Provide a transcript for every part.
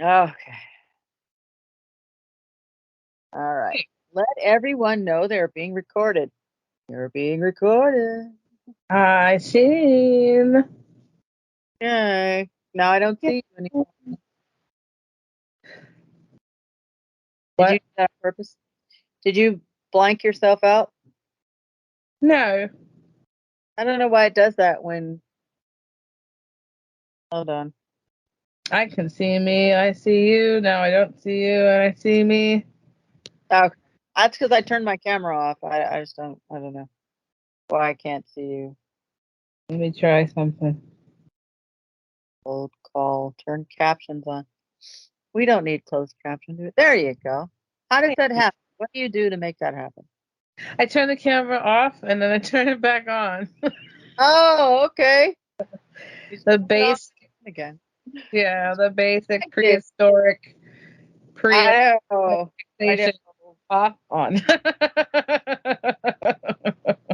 Okay. All right. Let everyone know they're being recorded. You're being recorded. I seen. Okay. Now I don't see you anymore. Did you What? do that on purpose? Did you blank yourself out? No, I don't know why it does that when. Hold on. I can see me. I see you. Now I don't see you, and I see me. Okay. That's because I turned my camera off. I just don't. I don't know why I can't see you. Let me try something. Old call. Turn captions on. We don't need closed captions. There you go. How does that happen? What do you do to make that happen? I turn the camera off, and then I turn it back on. Oh, okay. You just The turn it off base, again. yeah, the basic Thank you. prehistoric pre I know. I know. fixation off on.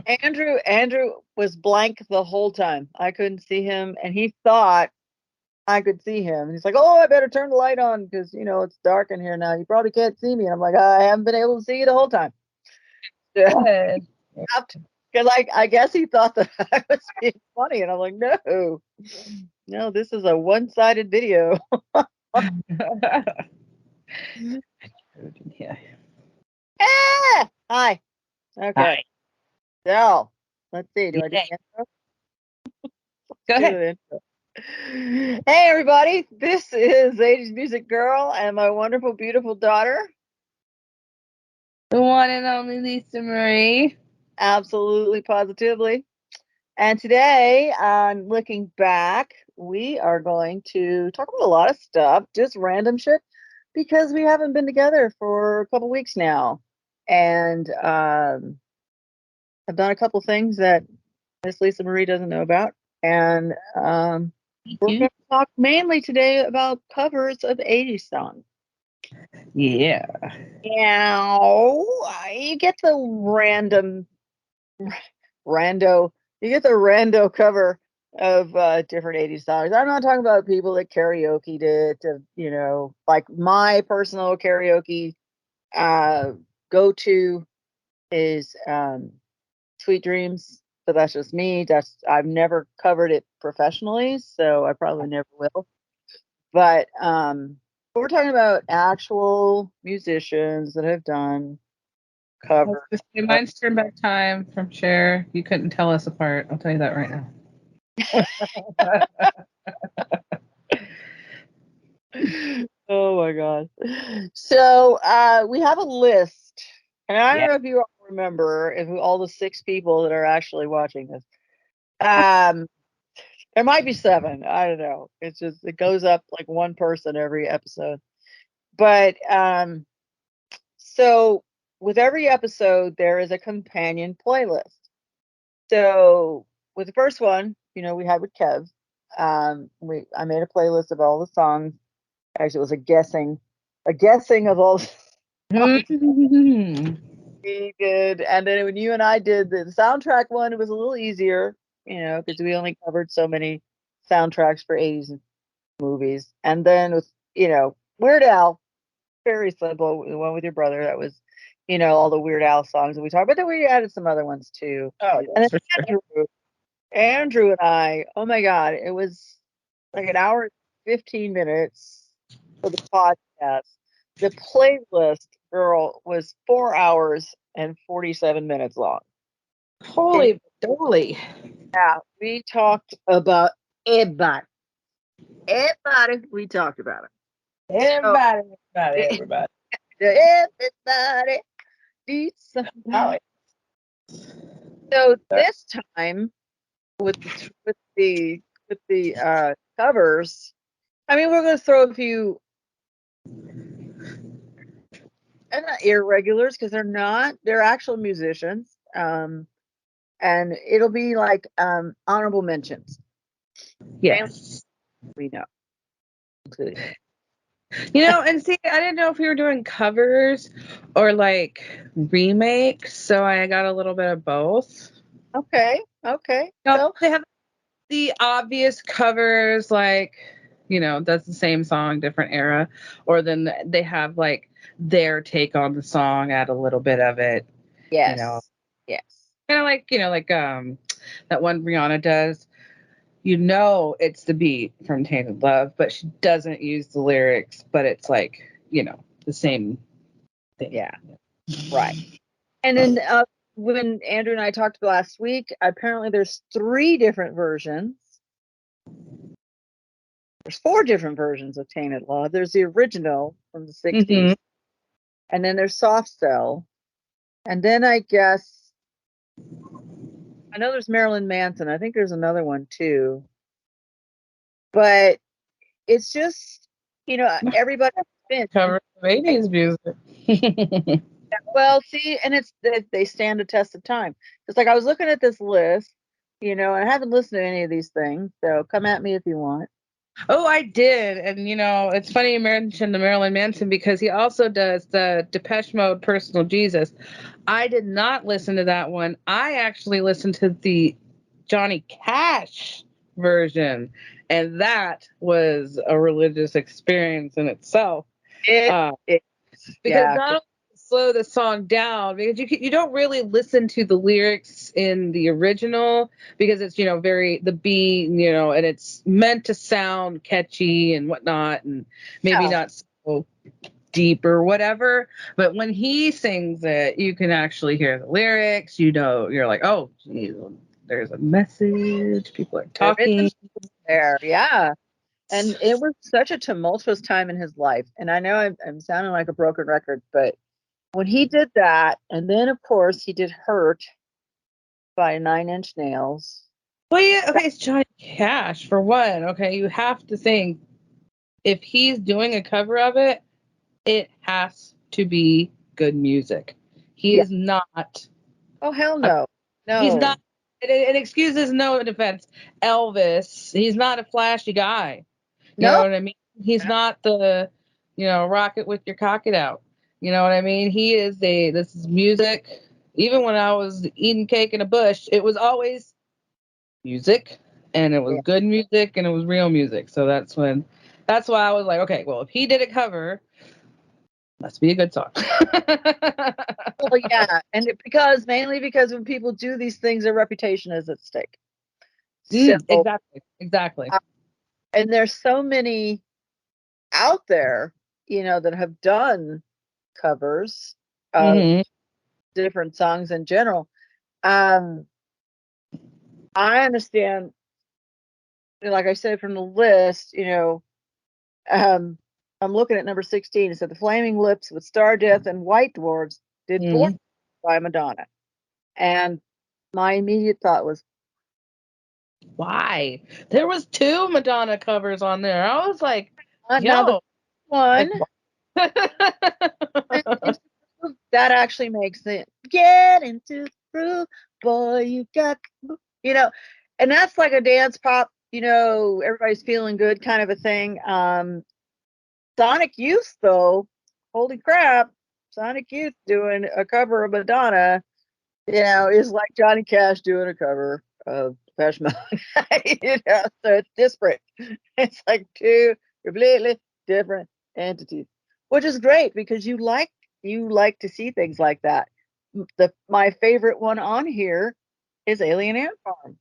Andrew was blank the whole time. I couldn't see him, and he thought I could see him. He's like, "Oh, I better turn the light on because it's dark in here now. You probably can't see me." And I'm like, "I haven't been able to see you the whole time." Yeah, Good. because I guess he thought that I was being funny, and I'm like, "No, no, this is a one-sided video." Yeah. Ah! Hi. Okay. Hi. So let's see. Do I do Yeah. the intro? Go Do ahead. the intro. Hey everybody, this is 80s Music Girl and my wonderful, beautiful daughter. The one and only Lisa Marie. Absolutely, positively. And today, on looking back, we are going to talk about a lot of stuff, just random shit, because we haven't been together for a couple weeks now. And I've done a couple things that Miss Lisa Marie doesn't know about. And Thank we're you. going to talk mainly today about covers of 80s songs. Yeah. Yeah, you get the rando, you get the rando cover of different 80s songs. I'm not talking about people that karaoke it, like my personal karaoke uh, go to is Sweet Dreams, but that's just me. I've never covered it professionally, so I probably never will. But we're talking about actual musicians that have done I was covers. gonna say, mine's turn back time from Cher. You couldn't tell us apart. I'll tell you that right now. Oh my god. So we have a list. And I don't Yeah. know if you all remember if all the six people that are actually watching this. Um there might be seven. I don't know. It's just it goes up like one person every episode. But so with every episode there is a companion playlist. So with the first one, we had with Kev. I made a playlist of all the songs. Actually, it was a guessing of all the songs Mhm. we did. And then when you and I did the soundtrack one, it was a little easier, because we only covered so many soundtracks for 80s movies. And then with, Weird Al, very simple. The one with your brother, that was, all the Weird Al songs that we talked. But then we added some other ones too. Oh, And yes, then for sure. Andrew and I, oh my God, it was like an hour and 15 minutes for the podcast. The playlist, girl, was 4 hours and 47 minutes long. And Holy moly. yeah, we talked about everybody. Everybody, we talked about it. So, Everybody, everybody, everybody. everybody needs Oh, somebody. So this time with the covers, I mean, we're going to throw a few, and not irregulars because they're not. They're actual musicians. And it'll be like honorable mentions. Mainly yes. we know, including me. And see, I didn't know if we were doing covers or like remakes, so I got a little bit of both. Okay, okay. No, So they have the obvious covers like does the same song, different era, or then they have like their take on the song, add a little bit of it, you know, Yes. Yes. kind of like that one Rihanna does. It's the beat from Tainted Love, but she doesn't use the lyrics, but it's like the same thing. Yeah. Right. And then when Andrew and I talked last week, apparently there's three different versions. There's four different versions of Tainted Love. There's the original from the 60s, Mm-hmm. and then there's Soft Cell. And then I guess I know there's Marilyn Manson. I think there's another one too. But it's just, everybody's been Cover of 80s music. well, see, and they stand a test of time. It's like I was looking at this list, and I haven't listened to any of these things, so come at me if you want. Oh, I did. And, it's funny you mentioned the Marilyn Manson because he also does the Depeche Mode Personal Jesus. I did not listen to that one. I actually listened to the Johnny Cash version, and that was a religious experience in itself. It, Uh, it, because yeah, not only slow the song down because you don't really listen to the lyrics in the original because it's very the beat and it's meant to sound catchy and whatnot and maybe yeah. not so deep or whatever, but when he sings it you can actually hear the lyrics. You're like, oh geez, there's a message, people are There is talking. there, yeah. And it was such a tumultuous time in his life. And I know I'm sounding like a broken record, but when he did that, and then of course he did "Hurt" by Nine Inch Nails. Well, yeah, okay, it's Johnny Cash for one. Okay, you have to think if he's doing a cover of it, it has to be good music. He Yeah. is not. Oh hell A, no, he's not. no, And excuses no defense. Elvis. He's not a flashy guy. You know no. what I mean? He's not the, rocket with your cock it out. You know what I mean? He is a. This is music. Even when I was eating cake in a bush, it was always music, and it was Yeah. good music, and it was real music. So that's why I was like, okay, well, if he did a cover, must be a good song. Well, yeah, and mainly because when people do these things, their reputation is at stake. So, Exactly. Exactly. uh, and there's so many out there, that have done covers of Hmm. different songs in general. Um, I understand, like I said from the list, um, I'm looking at number 16. It said the Flaming Lips with Star Death and White Dwarfs did Born Hmm. by Madonna. And my immediate thought was, Why? There was two Madonna covers on there. I was like, now the yo, one like, Get into the groove, that actually makes it. Get into the groove, boy, you got, you know, and that's like a dance pop, everybody's feeling good kind of a thing. Sonic Youth, though, holy crap, Sonic Youth doing a cover of Madonna, is like Johnny Cash doing a cover of Depeche Mode. So it's disparate. It's like two completely different entities, which is great because you like to see things like that. My favorite one on here is Alien Ant Farm.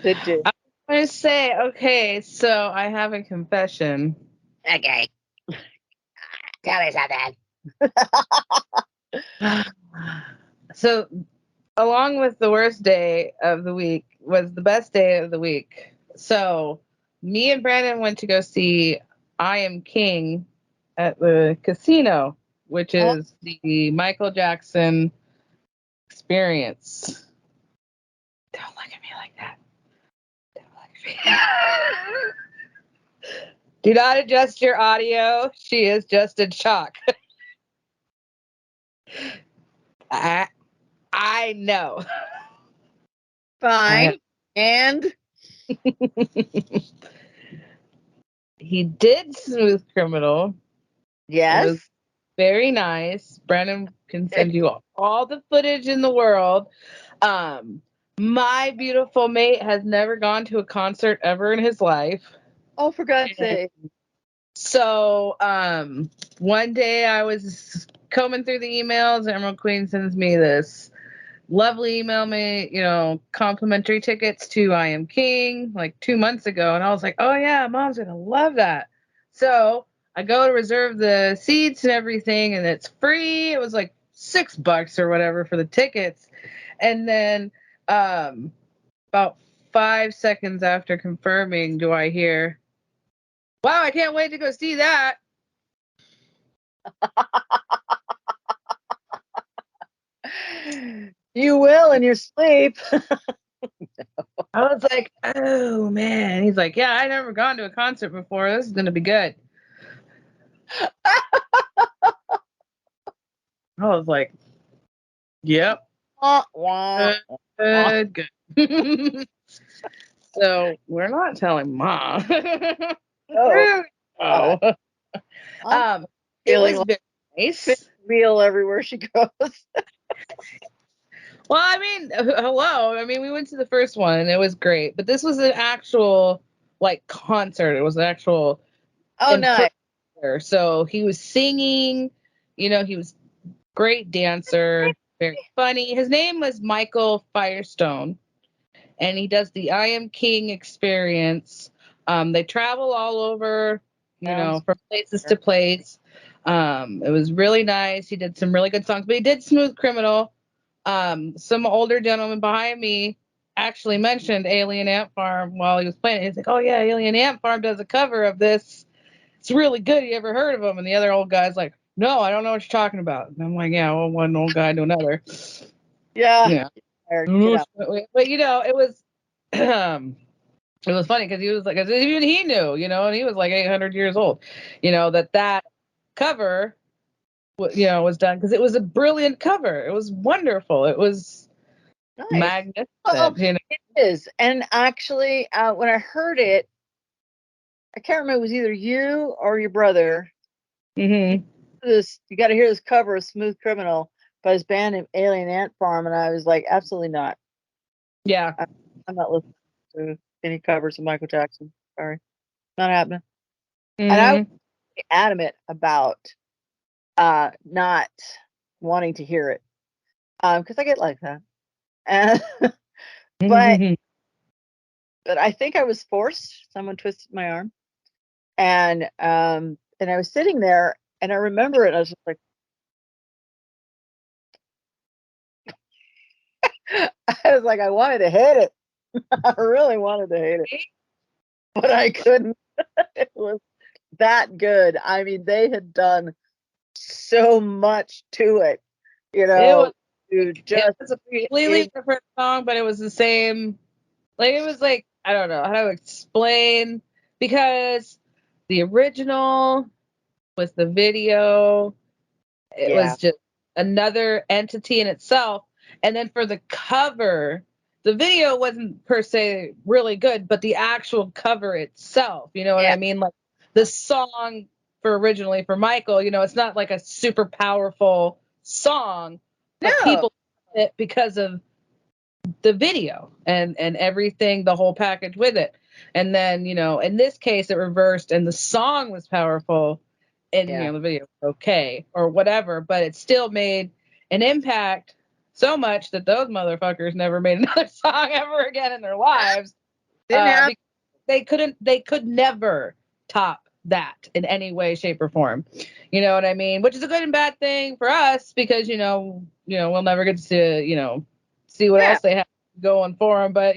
Did you? I was going to say, okay, so I have a confession. Okay, tell me something. So, along with the worst day of the week was the best day of the week. So, me and Brandon went to go see I Am King at the casino, which Oh, is the Michael Jackson experience. Don't look at me like that. Don't look at me. Do not adjust your audio. She is just in shock. I, I know. I fine. And He did Smooth Criminal. It was yes, very nice. Brandon can send you all the footage in the world. My beautiful mate has never gone to a concert ever in his life. Oh, for God's sake. So one day I was combing through the emails, and Emerald Queen sends me this lovely email, complimentary tickets to I Am King like 2 months ago. And I was like, oh yeah, Mom's gonna love that. So I go to reserve the seats and everything, and it's free. It was like $6 or whatever for the tickets. And then about 5 seconds after confirming, do I hear, wow, I can't wait to go see that. You will in your sleep. I was like, oh man. He's like, yeah, I never gone to a concert before. This is gonna be good. I was like, yep, Wah, wah, wah. good, good. So we're not telling Mom. Oh, God. Oh, I'm it feeling was like very fish nice. meal everywhere she goes. Well, I mean, hello. I mean, we went to the first one and it was great, but this was an actual like concert. It was an actual Oh, in nice. person. So he was singing. He was great dancer, very funny. His name was Michael Firestone, and he does the I Am King experience. They travel all over, Sounds from places to place. It was really nice. He did some really good songs, but he did Smooth Criminal. Some older gentleman behind me actually mentioned Alien Ant Farm while he was playing. He's like, "Oh yeah, Alien Ant Farm does a cover of this. It's really good. You ever heard of him?" And the other old guy's like, "No, I don't know what you're talking about." And I'm like, "Yeah, well, one old guy to another." yeah. Yeah, Get out. but it was it was funny because he was like, 'cause even he knew, and he was like 800 years old, that cover, was done because it was a brilliant cover. It was wonderful. It was Nice. magnificent. Well, it is. And actually, when I heard it, I can't remember, it was either you or your brother. Hmm. You got to hear this cover of Smooth Criminal by his band Alien Ant Farm. And I was like, absolutely not. Yeah. I, I'm not listening to any covers of Michael Jackson. Sorry. Not happening. And I was Hmm. adamant about not wanting to hear it because I get like that. And, but but I think I was forced. Someone twisted my arm, and I was sitting there, and I remember it. And I was just like, I was like, I wanted to hate it. I really wanted to hate it, but I couldn't. It was that good. I mean, they had done so much to it, you It was know, to it just was a completely in, different song, but it was the same. Like it was like I don't know how to explain because the original was the video. It yeah, was just another entity in itself. And then for the cover, the video wasn't per se really good, but the actual cover itself, you know what yeah, I mean? Like the song for originally for Michael, it's not like a super powerful song, but no, people love it because of the video and everything, the whole package with it. And then, in this case it reversed and the song was powerful and yeah, the video was okay or whatever, but it still made an impact so much that those motherfuckers never made another song ever again in their lives. didn't happen. Because they could never top that in any way, shape, or form. You know what I mean? Which is a good and bad thing for us because we'll never get to see what Yeah, else they have going for them. But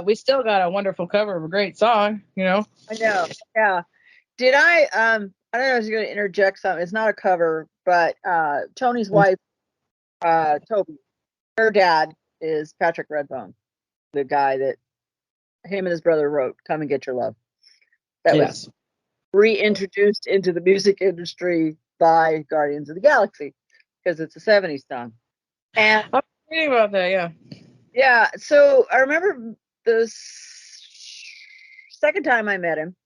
we still got a wonderful cover of a great song. I know. Yeah. Did I don't know if you're gonna interject something. It's not a cover, but Tony's wife, Toby, her dad is Patrick Redbone, the guy that him and his brother wrote "Come and Get Your Love." That was Yes. reintroduced into the music industry by Guardians of the Galaxy because it's a '70s song. And I'm reading about that. Yeah. yeah, so I remember the second time I met him,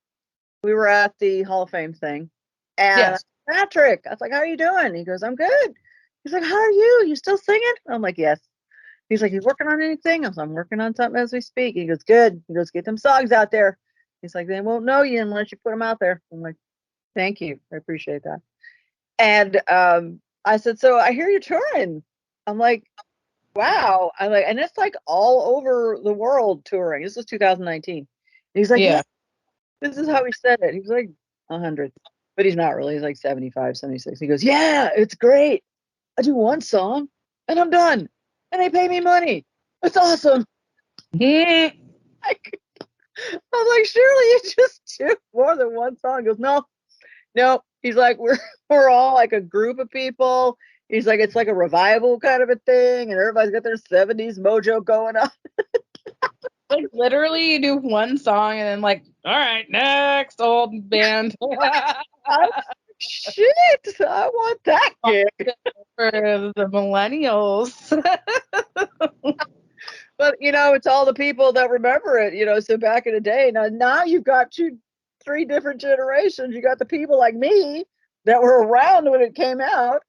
we were at the Hall of Fame thing, and Yes. Patrick, I was like, "How are you doing?" He goes, "I'm good." He's like, "How are you? You still singing?" I'm like, "Yes." He's like, "You working on anything?" I was like, "I'm working on something as we speak." He goes, "Good." He goes, "Get them songs out there." He's like, they won't know you unless you put them out there. I'm like, thank you. I appreciate that. And I said, so I hear you're touring. I'm like, wow. I'm like, and it's like all over the world touring. This was 2019. And he's like, yeah, Yeah. this is how he said it. He was like 100, but he's not really. He's like 75, 76. He goes, yeah, it's great. I do one song and I'm done. And they pay me money. It's awesome. Mhm. I, I'm like, surely you just do more than one song. He goes, no, no. He's like, we're all like a group of people. He's like, it's like a revival kind of a thing, and everybody's got their 70s mojo going on. Like literally, you do one song and then like, all right, next old band. I'm like, shit, I want that gig. For the millennials. But it's all the people that remember it. So back in the day, now you've got three different generations. You got the people like me that were around when it came out,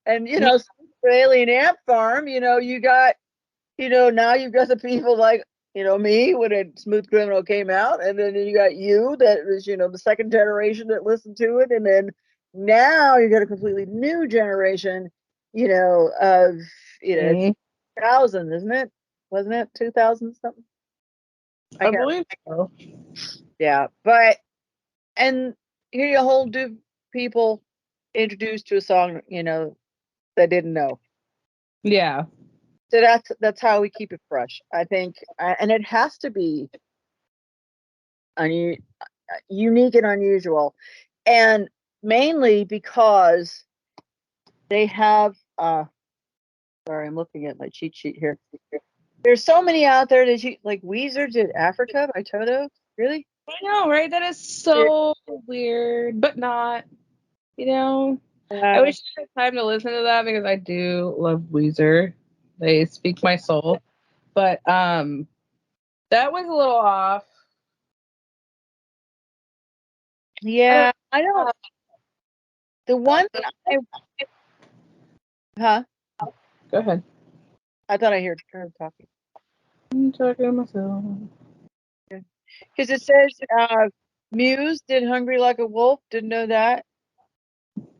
and Alien Ant Farm. You got now you've got the people like me when Smooth Criminal came out, and then you got you that was the second generation that listened to it, and then now you got a completely new generation. Of it's Mhm. 2000, isn't it? Wasn't it 2000 something? I I can't. believe so. Yeah, but and here you whole do people introduced to a song that didn't know. Yeah. So that's how we keep it fresh, I think, and it has to be unu- unique and unusual, and mainly because they have. Sorry, I'm looking at my cheat sheet here. There's so many out there that you like. Weezer did Africa by Toto. Really? I know, right? That is It, so weird, but not, you know. I uh, wish I had time to listen to that because I do love Weezer. They speak my soul. But that was a little off. I don't yeah, I don't. The one that huh? Go ahead. I thought I heard her talking. I'm talking to myself. Because it says Muse did Hungry Like a Wolf. Didn't know that.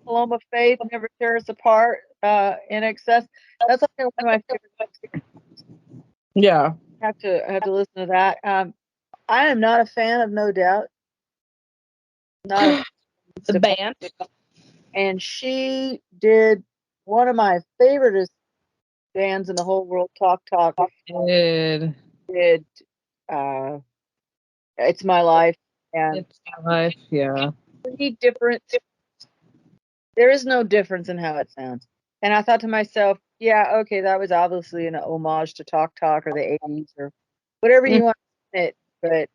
Paloma Faith, Never Tear Us Apart, In Excess. That's like one of my favorite. Yeah. I have to listen to that. I am not a fan of No Doubt. Not a The fan. band. And she did one of my favorite bands in the whole world, Talk Talk, Did did uh, It's My Life. And it's my life. Yeah. pretty different. There is no difference in how it sounds. And I thought to myself, yeah, okay, that was obviously an homage to Talk Talk or the 80s or whatever Mm. you want to say it, but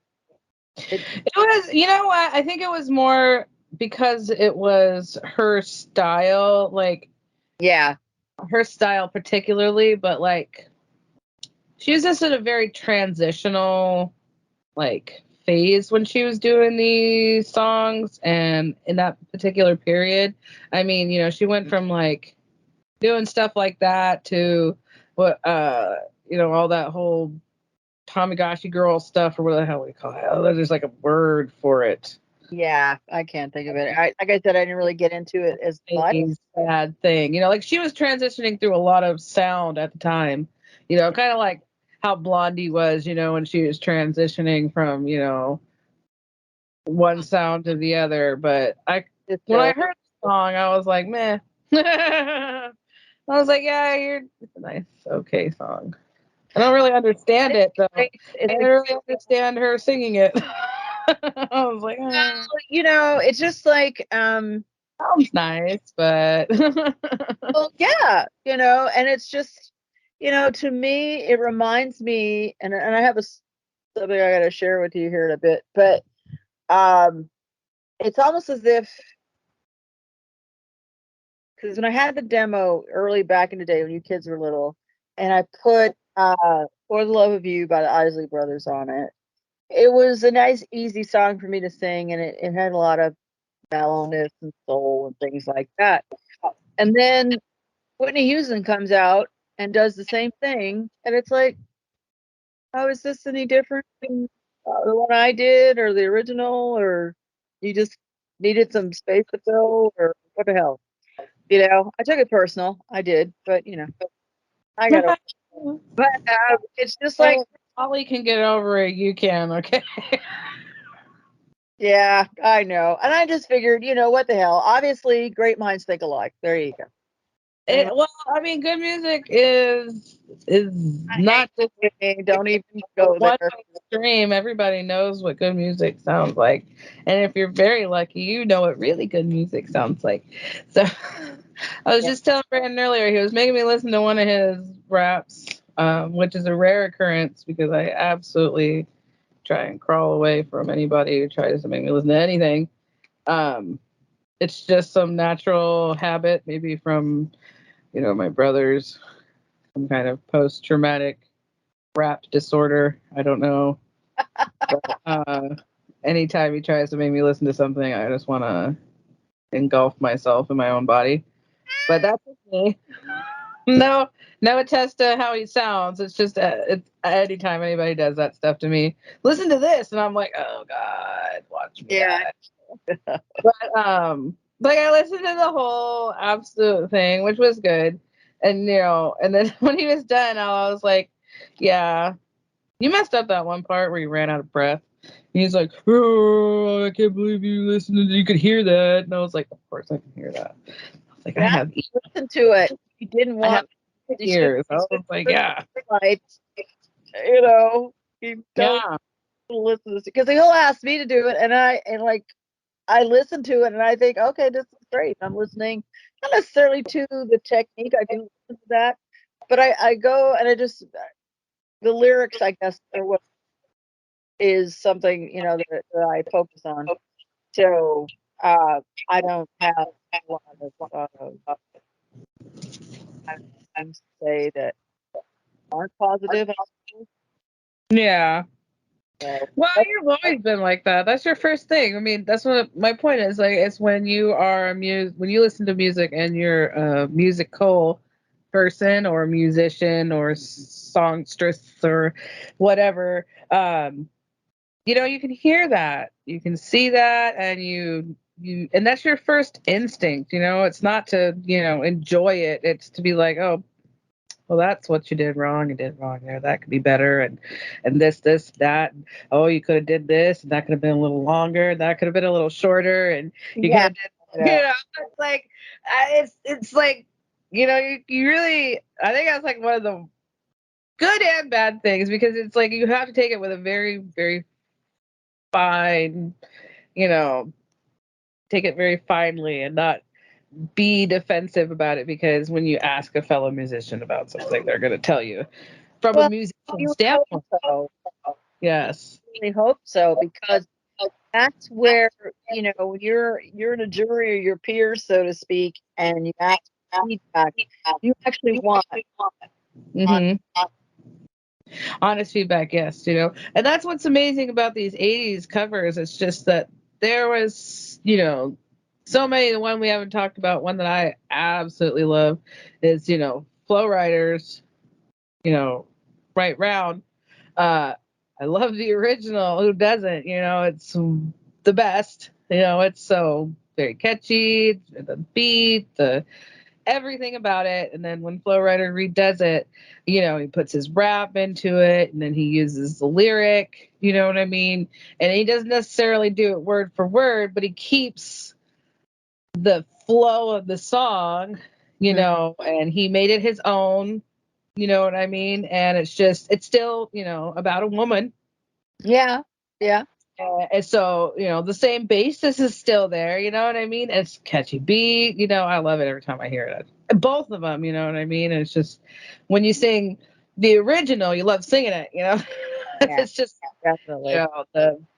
it, It was, you know what? I think it was more because it was her style, like yeah, her style particularly, but like she was just in a very transitional like phase when she was doing these songs and in that particular period. I mean, she went from like doing stuff like that to what all that whole Tamagotchi girl stuff or whatever the hell we call it. Oh, there's like a word for it. yeah, I can't think of it. Like I said, I didn't really get into it as much. A sad thing. Like she was transitioning through a lot of sound at the time. Kind of like how Blondie was, when she was transitioning from, one sound to the other. But Just, when I heard the song, I was like, meh. I was like, yeah, it's a nice, okay song. I don't really understand it though. I it's didn't really understand her singing it. I was like, it's just like, sounds nice, but well, yeah, and it's just, to me, it reminds me, and I have something I got to share with you here in a bit, but um, it's almost as if, because when I had the demo early back in the day when you kids were little, and I put "For the Love of You" by the Isley Brothers on it, it was a nice, easy song for me to sing, and it had a lot of mellowness and soul and things like that. And then Whitney Houston comes out and does the same thing, and it's like, how is this any different? the one I did, or the original, or you just needed some space to fill, or what the hell? I took it personal. I did, but I got to. But it's just like, Well, Ollie can get over it. You can, okay? yeah, I know. And I just figured, what the hell? Obviously, great minds think alike. There you go. Anyway, Well, I mean, good music is not just don't even a go one there. stream. Everybody knows what good music sounds like, and if you're very lucky, you know what really good music sounds like. So, I was Yeah. just telling Brandon earlier, he was making me listen to one of his raps, which is a rare occurrence because I absolutely try and crawl away from anybody who tries to make me listen to anything. Um, it's just some natural habit, maybe from my brother's some kind of post-traumatic rap disorder. I don't know. But, anytime he tries to make me listen to something, I just want to engulf myself in my own body. But that's me. No, no attest to how he sounds. It's just anytime anybody does that stuff to me, listen to this, and I'm like, oh God, watch me Yeah. die. But like I listened to the whole absolute thing, which was good, and and then when he was done, I was like, yeah, you messed up that one part where you ran out of breath. And he's like, oh, I can't believe you listened to you could hear that, and I was like, of course I can hear that. I was like, Yeah. Listen to it. You didn't I have want. You should. ears. I You should was like, listen yeah, to it. You don't yeah, listen to this because he'll ask me to do it, and I listen to it, and I think, okay, this is great. I'm listening, not necessarily to the technique. I do listen to that, but I go and I just the lyrics, I guess, are what is something that I focus on. So I don't have a lot of things to say that aren't positive. yeah. So Well, that's you've always been like that. That's your first thing. I mean, that's what my point is. Like, it's when you are when you listen to music and you're a musical person or a musician or songstress or whatever. You can hear that, you can see that, and and that's your first instinct. It's not to enjoy it. It's to be like, oh, well, that's what you did wrong. You did wrong there. That could be better, and this, that. Oh, you could have did this, and that could have been a little longer. That could have been a little shorter, and you could yeah, have did. yeah, It's like, it's like, you really. I think that's like one of the good and bad things because it's like you have to take it with a very, very fine, you know, take it very finely and not be defensive about it because when you ask a fellow musician about something, they're going to tell you from a well, musician you hope standpoint. so. Yes. Really hope so because that's where when you're in a jury or your peers, so to speak, and you ask for feedback, you actually want on Hmm. Honest feedback, yes, and that's what's amazing about these 80s covers. It's just that there was, so many. The one we haven't talked about, one that I absolutely love is, Flow Riders, Right Round. I love the original. Who doesn't? It's the best. It's so very catchy. The beat, the everything about it. And then when Flow Rider redoes it, he puts his rap into it, and then he uses the lyric. You know what I mean? And he doesn't necessarily do it word for word, but he keeps the flow of the song. And he made it his own. You know what I mean? And it's still, about a woman. yeah, yeah, And so, the same basis is still there. You know what I mean? It's catchy beat. I love it every time I hear it. Both of them, you know what I mean? And it's just when you sing the original, you love singing it. yeah, It's just, definitely.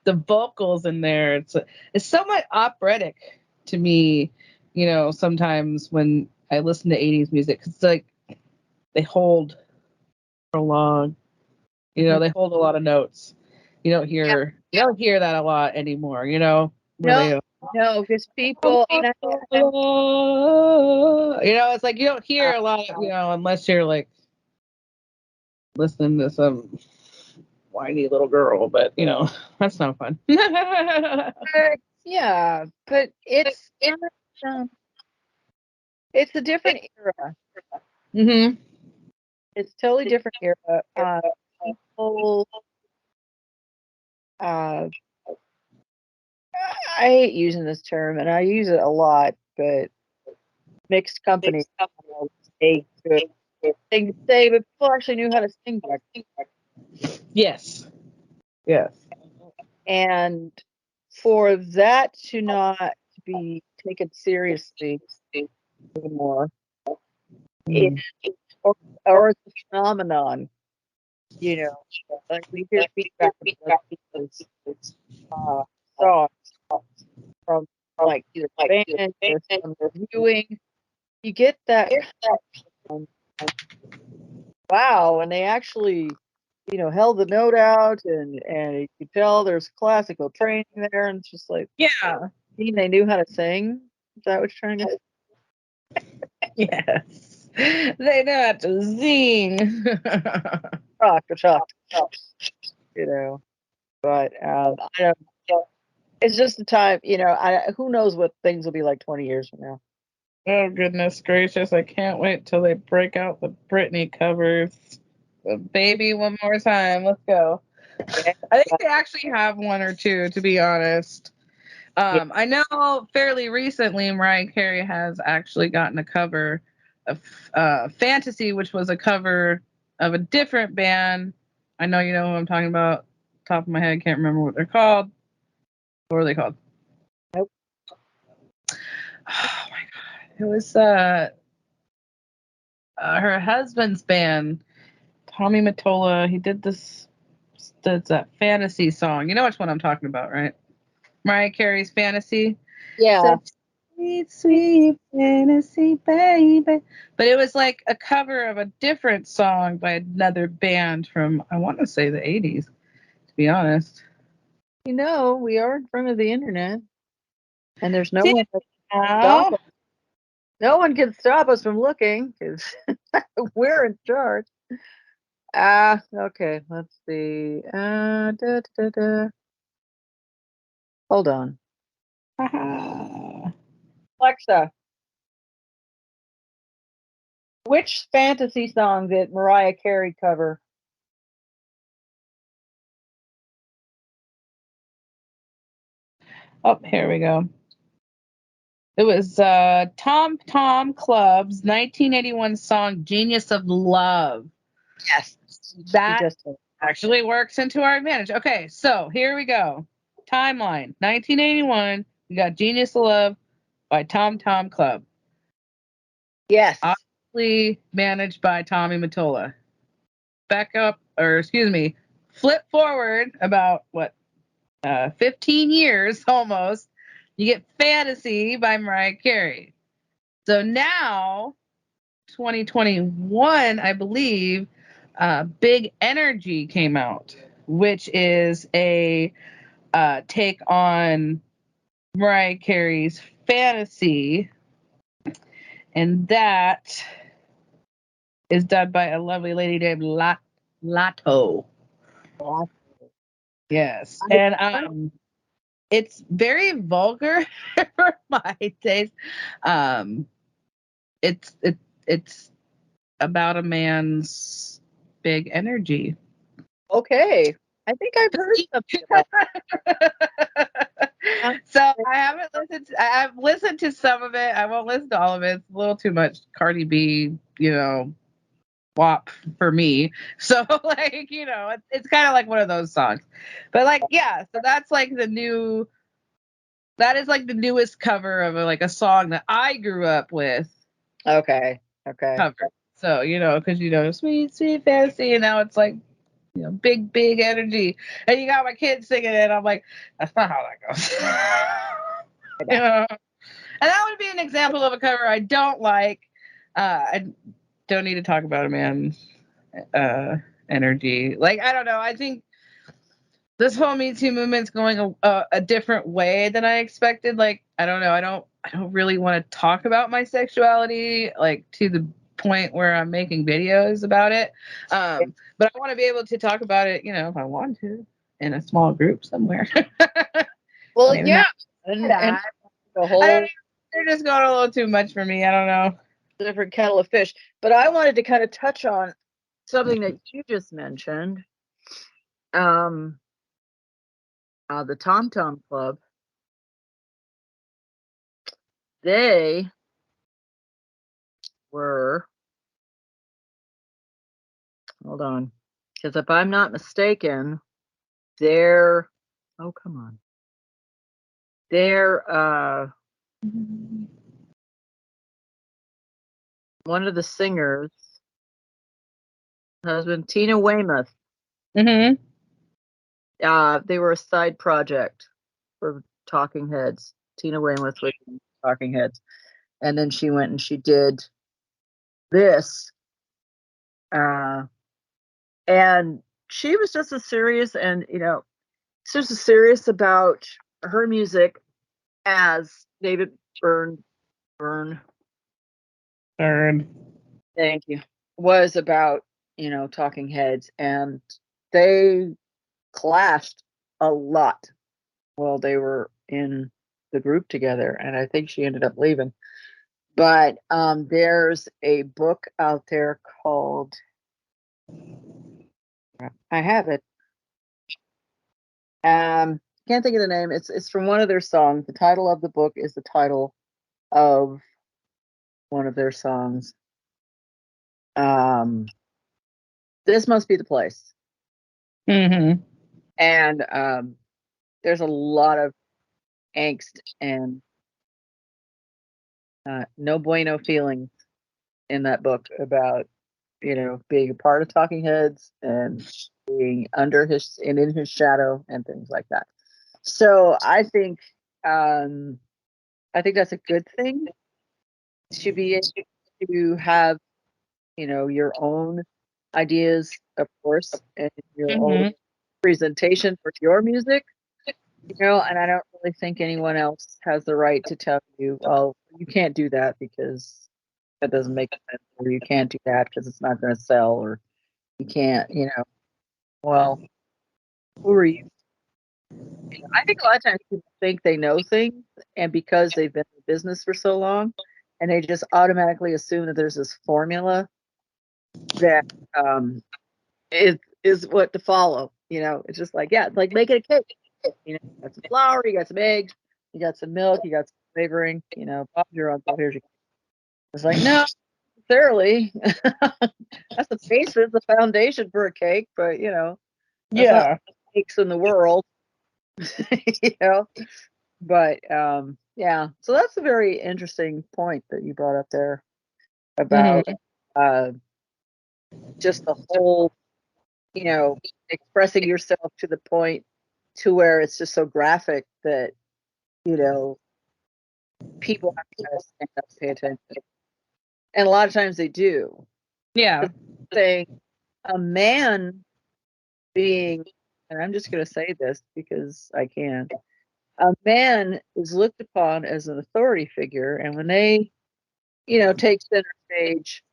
the vocals in there. It's somewhat operatic to me. Sometimes when I listen to 80s music, 'cause it's like they hold for long. Mhm. They hold a lot of notes. Yeah, You don't hear that a lot anymore, where no, they no, because people, it's like you don't hear a lot, unless you're like listening to some whiny little girl, but that's no fun. Yeah, but um, it's a different era. hmm It's totally different era. People, uh, I hate using this term, and I use it a lot, but mixed company a good thing to say, but people actually knew how to sing back Yes. Yes. then. And for that to not be taken seriously anymore, it, Mm. or it's a phenomenon, you know, like we hear feedback of other people's uh, songs from like either fans or from reviewing. You get that kind of, wow, and they actually, held the note out, and you could tell there's classical training there, and it's just like, Yeah. they knew how to sing. Is that what you're trying to say? Yes. They know how to sing. Rock, talk, but I don't. It's just the time, who knows what things will be like 20 years from now. Oh goodness gracious! I can't wait till they break out the Britney covers. Baby, one more time. Let's go. Yeah, I think they actually have one or two, to be honest. yeah, I know fairly recently Mariah Carey has actually gotten a cover of Fantasy, which was a cover of a different band. I know you know who I'm talking about. Top of my head, can't remember what they're called. What are they called? nope. Oh my god! It was her husband's band, Tommy Mottola. He did this. That's that fantasy song. You know which one I'm talking about, right? Mariah Carey's Fantasy. Yeah. Such sweet, sweet fantasy, baby. But it was like a cover of a different song by another band from, I want to say, the 80s, to be honest. We are in front of the internet, and there's no See, one that can stop now, us. No one can stop us from looking because we're in charge. Okay. Let's see. Hold on. haha. Alexa, which fantasy song did Mariah Carey cover? Oh, here we go. It was Tom Tom Club's 1981 song Genius of Love. Yes. She That just did. actually works into our advantage. Okay, so here we go. Timeline 1981. We got Genius of Love by Tom Tom Club, Yes. obviously managed by Tommy Mottola. Back up, or excuse me, flip forward about 15 years almost. You get Fantasy by Mariah Carey. So now, 2021, I believe, Big Energy came out, which is a take on Mariah Carey's Fantasy, and that is done by a lovely lady named Lato. I, Yes, I, and it's very vulgar for my taste. Um, it's about a man's big energy. okay. I think I've heard something about that. So I've listened to some of it. I won't listen to all of it. It's a little too much Cardi B, WAP for me. So it's kind of like one of those songs. But like yeah, so that is like the newest cover of like a song that I grew up with Okay. Okay. covered. So, because sweet, sweet fantasy, and now it's like, big, big energy. And you got my kids singing it. I'm like, that's not how that goes. I you know. know? And that would be an example of a cover I don't like. I don't need to talk about a man's energy. Like, I don't know. I think this whole Me Too movement's going a different way than I expected. Like, I don't know. I don't really want to talk about my sexuality, like, to the point where I'm making videos about it. But I want to be able to talk about it, if I want to, in a small group somewhere. Well, Maybe yeah, not and that. the I don't know. whole They're just going a little too much for me. I don't know. different kettle of fish. But I wanted to kind of touch on something that you just mentioned. Um, the Tom Tom Club. They were, hold on, because if I'm not mistaken, they're, oh come on, they're one of the singers' husband, Tina Weymouth. Mm-hmm. They were a side project for Talking Heads. Tina Weymouth was in Talking Heads, and then she went and she did this, uh, and she was just as serious, and just as serious about her music as David Byrne, Third. thank you, was about Talking Heads, and they clashed a lot while they were in the group together, and I think she ended up leaving. But there's a book out there called, I have it. Can't think of the name. It's from one of their songs. The title of the book is the title of one of their songs. Um, this must be the place. Mm-hmm. And there's a lot of angst and no bueno feelings in that book about being a part of Talking Heads and being under his and in his shadow and things like that. So I think that's a good thing to be able to have your own ideas, of course, and your own Mm-hmm. presentation for your music. And I don't really think anyone else has the right to tell you, well, you can't do that because that doesn't make sense, or you can't do that because it's not going to sell, or you can't, well, who are you? I think a lot of times people think they know things, and because they've been in business for so long, and they just automatically assume that there's this formula that is what to follow. It's just like, yeah, it's like making a cake. You got some flour, you got some eggs, you got some milk, you got some flavoring. Bob's your uncle. Here's your. It's like, no, necessarily. That's the basis, the foundation for a cake, but that's not Yeah. cakes in the world. you know. But yeah, so that's a very interesting point that you brought up there about Mm-hmm. uh, just the whole, you know, expressing yourself to the point to where it's just so graphic that you know people have to kind of stand up and pay attention, and a lot of times they do. Yeah. 'Cause saying a man being, and I'm just going to say this because I can, a man is looked upon as an authority figure, and when they take center stage,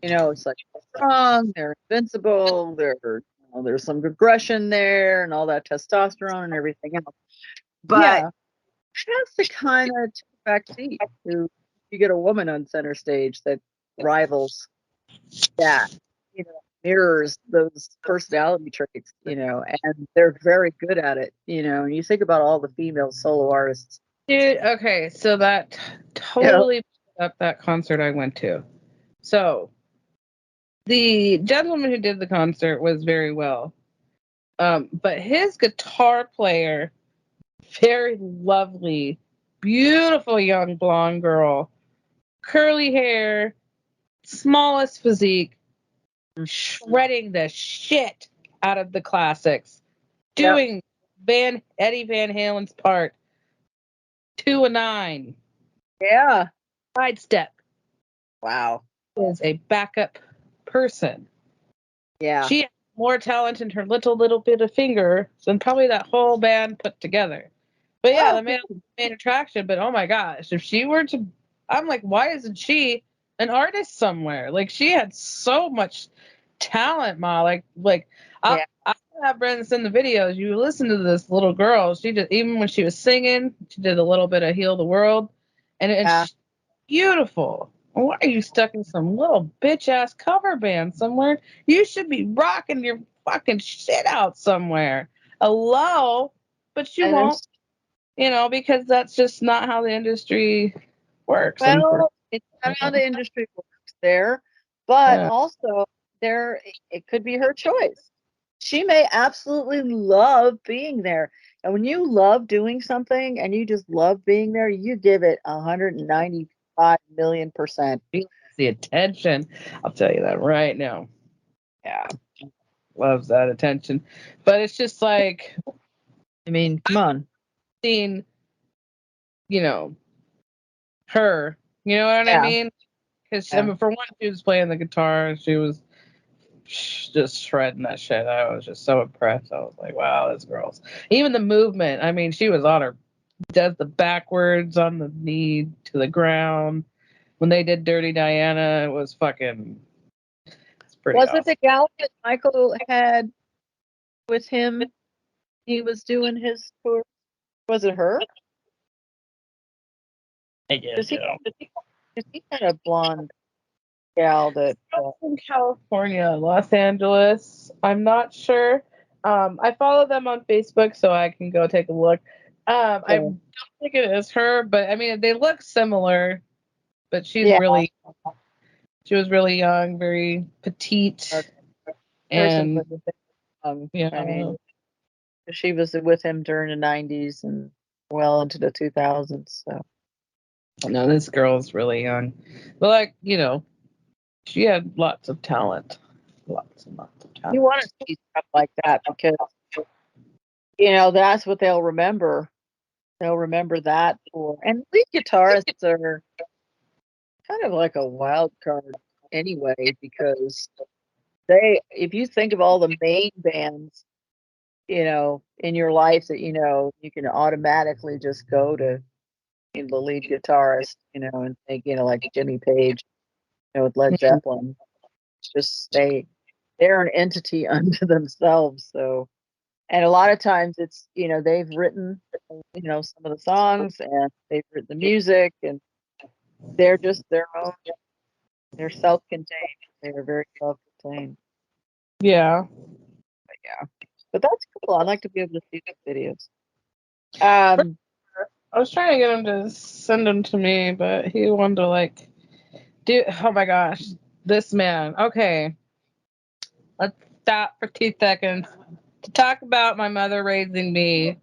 it's like they're strong, they're invincible, there's some aggression there and all that testosterone and everything else. But Yeah. it has to kind of take a back seat to you get a woman on center stage that rivals that, mirrors those personality traits, and they're very good at it, and you think about all the female solo artists, Dude, okay, so that you know, totally up that concert I went to. So the gentleman who did the concert was very well. But his guitar player, very lovely, beautiful young blonde girl, curly hair, smallest physique, shredding the shit out of the classics, yeah, doing Eddie Van Halen's part, 2 and 9, yeah, sidestep, wow, is a backup person. yeah, She has more talent in her little bit of finger than probably that whole band put together. But yeah, oh, the main attraction. But oh my gosh, if she were to, I'm like, why isn't she an artist somewhere. Like she had so much talent, Ma. I Yeah. I have Brenda send the videos. You listen to this little girl. She just even when she was singing, she did a little bit of Heal the World, and Yeah. it's beautiful. Why are you stuck in some little bitch ass cover band somewhere? You should be rocking your fucking shit out somewhere. Hello, but you And won't, because that's just not how the industry works. Unfortunately. well, it's not how the industry works there, but Yeah. also it could be her choice. She may absolutely love being there. And when you love doing something and you just love being there, you give it 195 million%. She loves the attention. I'll tell you that right now. Yeah. Loves that attention. But it's just like I mean, come on. seeing, you know, her. You know what I Yeah. mean? Because I Yeah. mean, for one, she was playing the guitar. She was just shredding that shit. I was just so impressed. I was like, wow, this girl's even the movement. I mean, she was on her does the backwards on the knee to the ground. When they did Dirty Diana, it was fucking. It's pretty Was it awesome. the gal that Michael had with him? He was doing his tour. Was it her? I guess Because you he, know. 'cause he had a blonde gal that. In California, Los Angeles. I'm not sure. I follow them on Facebook, so I can go take a look. I Uh, don't think it is her, but I mean they look similar. But yeah, she was really young, very a petite, person and with a big, I yeah, mean, she was with him during the '90s and well into the 2000s. So no, this girl's really young. But she had lots of talent, lots and lots of you talent. want to see stuff like that because that's what they'll remember. They'll remember that for and lead guitarists are kind of like a wild card anyway because if you think of all the main bands, in your life that you can automatically just go to the lead guitarist, and think, like Jimmy Page, with Led Zeppelin. It's just they're an entity unto themselves. So, and a lot of times it's, they've written, some of the songs and they've written the music and they're just their own, they're self-contained. They're very self-contained. Yeah. Yeah. But that's cool. I'd like to be able to see the videos. For Um, sure. I was trying to get him to send them to me, but he wanted to do. Oh my gosh, this man. Okay, let's stop for 2 seconds to talk about my mother raising me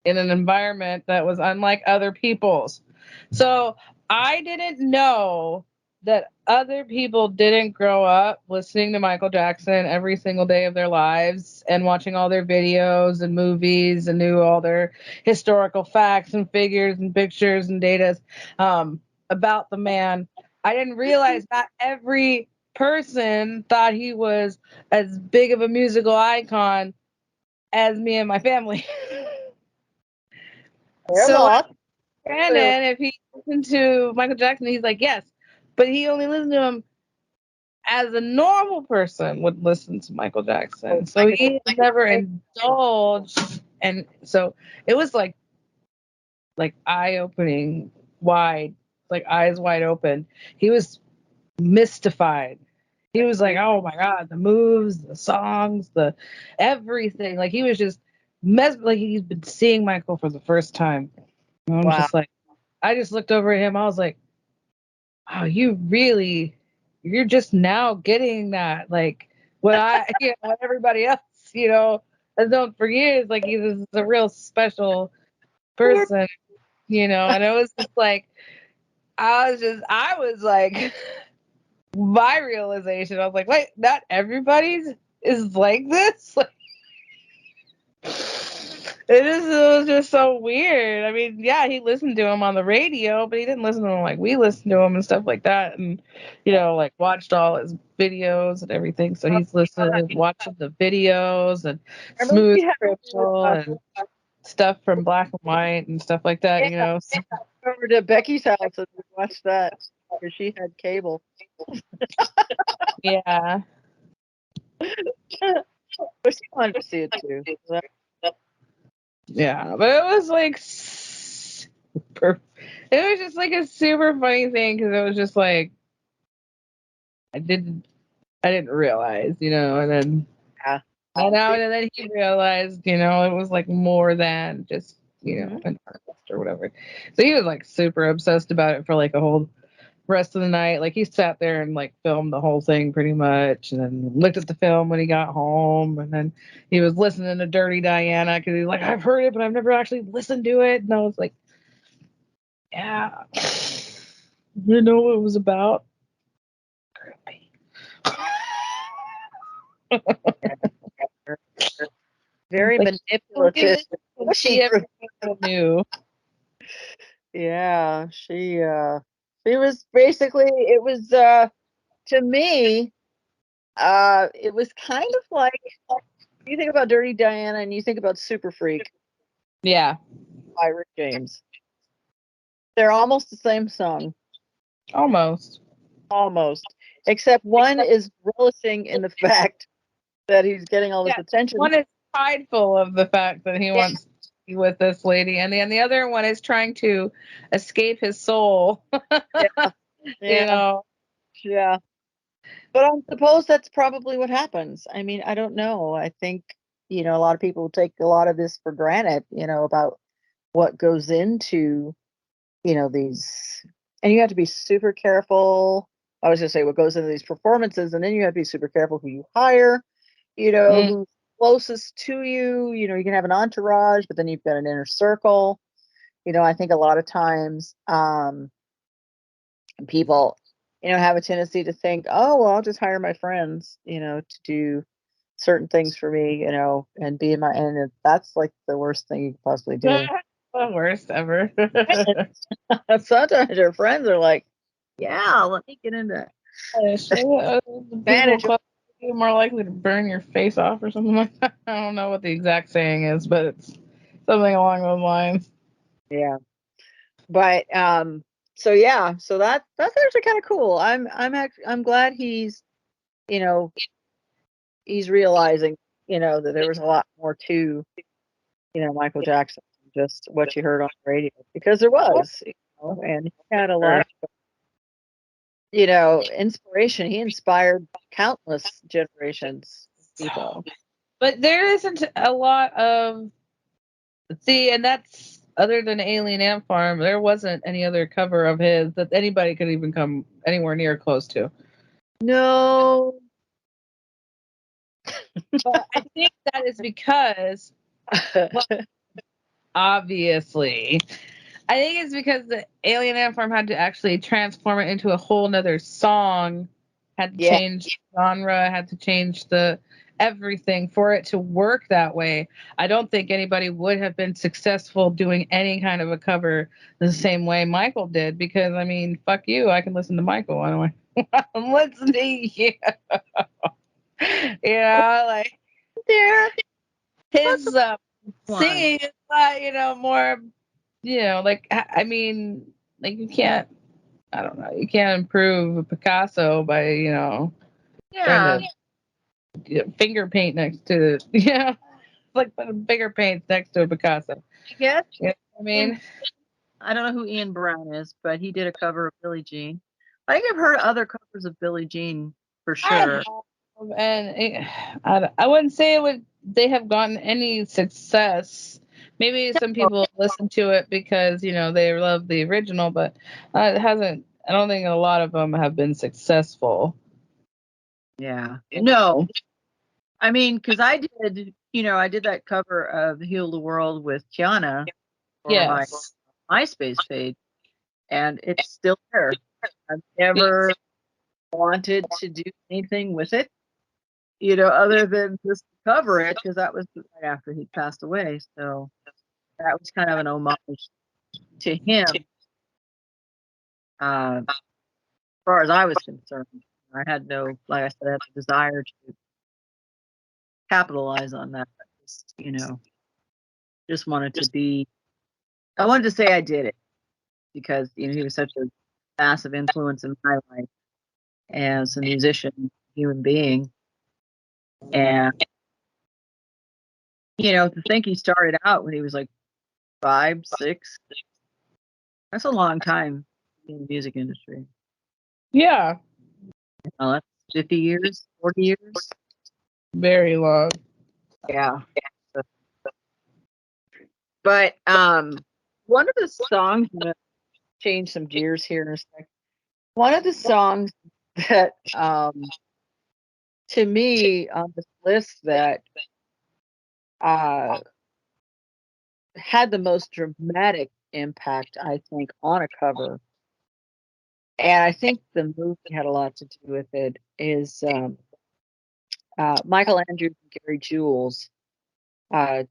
in an environment that was unlike other people's. So I didn't know that other people didn't grow up listening to Michael Jackson every single day of their lives and watching all their videos and movies and knew all their historical facts and figures and pictures and data about the man. I didn't realize not every person thought he was as big of a musical icon as me and my family. they're So lost. Clearly. Brandon, if he listened to Michael Jackson, he's like, yes, but he only listened to him as a normal person would listen to Michael Jackson. So he never indulged, and so it was like eye opening, wide, like eyes wide open. He was mystified. He was like, oh my god, the moves, the songs, the everything. Like he was just like he's been seeing Michael for the first time. And I'm Wow. just like, I just looked over at him. I was like, wow, you're just now getting that. Like what what everybody else, has known for years. Like he's a real special person, and it was just like, I was like, my realization, I was like, wait, not everybody's is like this. It was just so weird. I mean, yeah, he listened to him on the radio, but he didn't listen to him like we listened to him and stuff like that. And, like watched all his videos and everything. So he's listening, watching the videos and Remember Smooth we had Criminal and stuff from Black and White and stuff like that, yeah, over to Becky's house and we watched that. because she had cable. Yeah. But she wanted to see it too. So Yeah, but it was like super. It was just like a super funny thing because it was just like I didn't I didn't realize, and then yeah. and out and then he realized, it was like more than just Hmm. an artist or whatever. So he was like super obsessed about it for like a whole rest of the night. Like he sat there and like filmed the whole thing pretty much, and then looked at the film when he got home, and then he was listening to Dirty Diana because he's like, I've heard it, but I've never actually listened to it. And I was like, yeah, you know what it was about? Very Like, manipulative. she Pushing ever for knew. yeah, she was basically it was to me, it was kind of like you think about Dirty Diana and you think about Super Freak Yeah, by Rick James. They're almost the same song, almost. almost. Except one is relishing in the fact that he's getting all this Yeah, attention. one is prideful of the fact that he Yeah, wants to be with this lady, and the other one is trying to escape his soul. yeah, you yeah, know, yeah. But I suppose that's probably what happens. I mean, I don't know. I think, a lot of people take a lot of this for granted, about what goes into, these, and you have to be super careful. I was going to say what goes into these performances, and then you have to be super careful who you hire, mm, who's closest to you. You can have an entourage, but then you've got an inner circle. I think a lot of times, people, have a tendency to think, oh, well, I'll just hire my friends, to do certain things for me, and be in my, and that's like the worst thing you could possibly do. the worst ever. Sometimes your friends are like, yeah, let me get into The people manage. close to you are more likely to burn your face off or something like that. I don't know what the exact saying is, but it's something along those lines. Yeah. But so yeah, so that's actually kind of cool. I'm glad you know, he's realizing, that there was a lot more to, Michael Jackson than just what you heard on the radio, because there was, and he had a lot of, inspiration. He inspired countless generations of people. But there isn't a lot of see, and that's other than Alien Ant Farm, there wasn't any other cover of his that anybody could even come anywhere near close to. No. But I think that is because, well, obviously, I think it's because the Alien Ant Farm had to actually transform it into a whole nother song, had to Yeah. change the genre, had to change the everything for it to work that way. I don't think anybody would have been successful doing any kind of a cover the same way Michael did, because I mean, fuck you, I can listen to Michael. Why don't I? I'm listening. Yeah. Like There. That's his one. singing is more, like I mean, like you can't, I don't know, you can't improve a Picasso by trying Yeah. to finger paint next to like putting finger paints next to a Picasso. I guess You know what I Ian, mean? I don't know who Ian Brown is, but he did a cover of Billie Jean. I think I've heard other covers of Billie Jean for I sure. have, and I wouldn't say it would. They have gotten any success. Maybe some Oh, people listen to it because they love the original, but it hasn't. I don't think a lot of them have been successful. yeah. You No, know? I mean, because I did that cover of Heal the World with Kiana for my Yes. MySpace page, and it's still there. I've never wanted to do anything with it, other than just cover it, because that was right after he passed away. So that was kind of an homage to him, as far as I was concerned. I had no, like I said, I had the desire to capitalize on that. I just wanted to be, I wanted to say I did it because, he was such a massive influence in my life as a musician, human being. And, to think he started out when he was like 5, 6, that's a long time in the music industry. Yeah. That's 50 years, 40 years. Very long. Yeah. But one of the songs, I'm gonna change some gears here in a sec. One of the songs that to me on this list that uh had the most dramatic impact, I think, on a cover, and I think the movie had a lot to do with it, is Michael Andrews and Gary Jules uh,